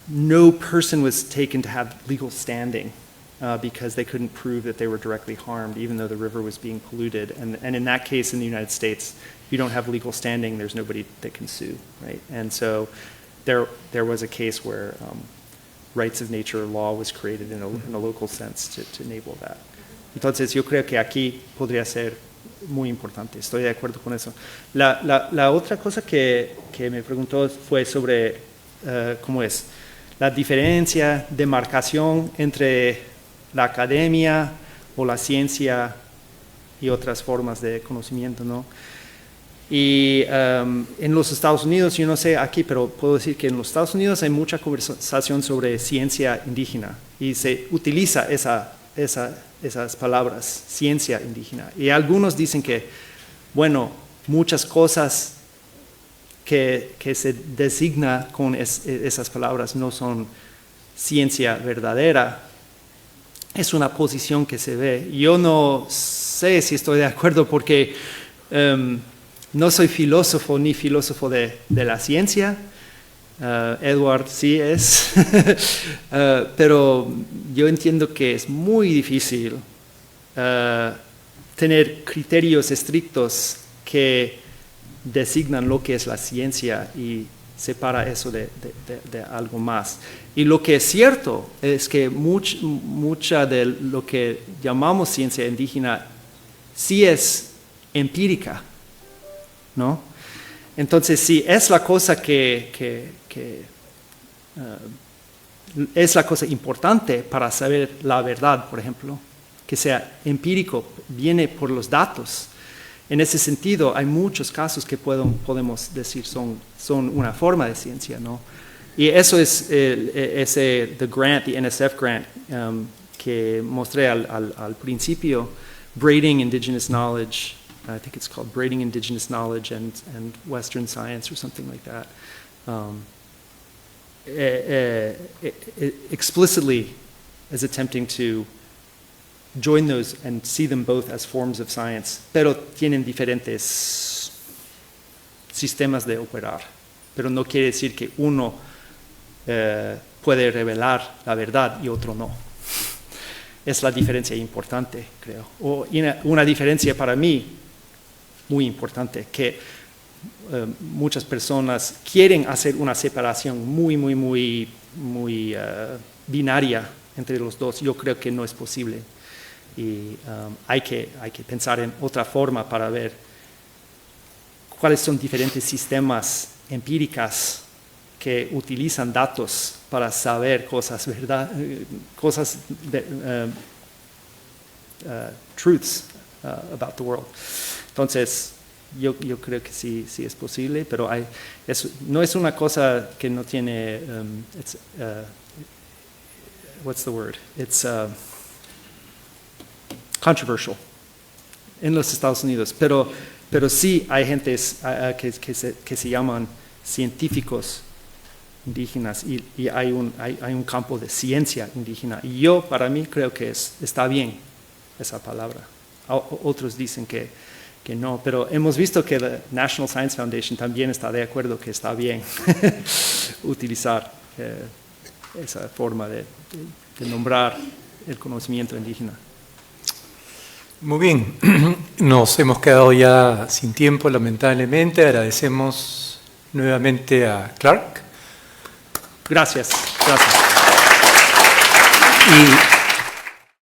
no person was taken to have legal standing because they couldn't prove that they were directly harmed, even though the river was being polluted. And in that case, in the United States, you don't have legal standing, there's nobody that can sue, right? And so there was a case where rights of nature law was created in a local sense to enable that. Entonces yo creo que aquí podría ser muy importante, estoy de acuerdo con eso. La otra cosa que me preguntó fue sobre cómo es la diferencia, demarcación entre la academia o la ciencia y otras formas de conocimiento, ¿no? Y en los Estados Unidos, yo no sé aquí, pero puedo decir que en los Estados Unidos hay mucha conversación sobre ciencia indígena y se utiliza esas palabras, ciencia indígena. Y algunos dicen que, bueno, muchas cosas que se designa con esas palabras no son ciencia verdadera. Es una posición que se ve. Yo no sé si estoy de acuerdo porque no soy filósofo ni filósofo de la ciencia. Edward sí es. Pero yo entiendo que es muy difícil tener criterios estrictos que designan lo que es la ciencia y separa eso de algo más. Y lo que es cierto es que mucha de lo que llamamos ciencia indígena sí es empírica, ¿no? Entonces, sí, es la cosa es la cosa importante para saber la verdad, por ejemplo, que sea empírico, viene por los datos. En ese sentido, hay muchos casos que podemos decir son una forma de ciencia, ¿no? Y eso es the grant, the NSF grant, que mostré al principio, Braiding Indigenous Knowledge, I think it's called Braiding Indigenous Knowledge and Western Science or something like that. Explicitly is attempting to join those and see them both as forms of science, pero tienen diferentes sistemas de operar. Pero no quiere decir que uno puede revelar la verdad y otro no. Es la diferencia importante, creo. O una diferencia para mí muy importante, que muchas personas quieren hacer una separación muy binaria entre los dos. Yo creo que no es posible. Y hay que pensar en otra forma para ver cuáles son diferentes sistemas empíricos que utilizan datos para saber cosas, ¿verdad? Truths about the world. Entonces, yo creo que sí es posible, pero no es una cosa que no tiene, what's the word? It's controversial en los Estados Unidos, pero sí hay gente que se llaman científicos indígenas y hay un campo de ciencia indígena. Y yo, para mí, creo que está bien esa palabra. Otros dicen que no, pero hemos visto que la National Science Foundation también está de acuerdo que está bien utilizar esa forma de nombrar el conocimiento indígena. Muy bien, nos hemos quedado ya sin tiempo, lamentablemente. Agradecemos nuevamente a Clark. Gracias. Y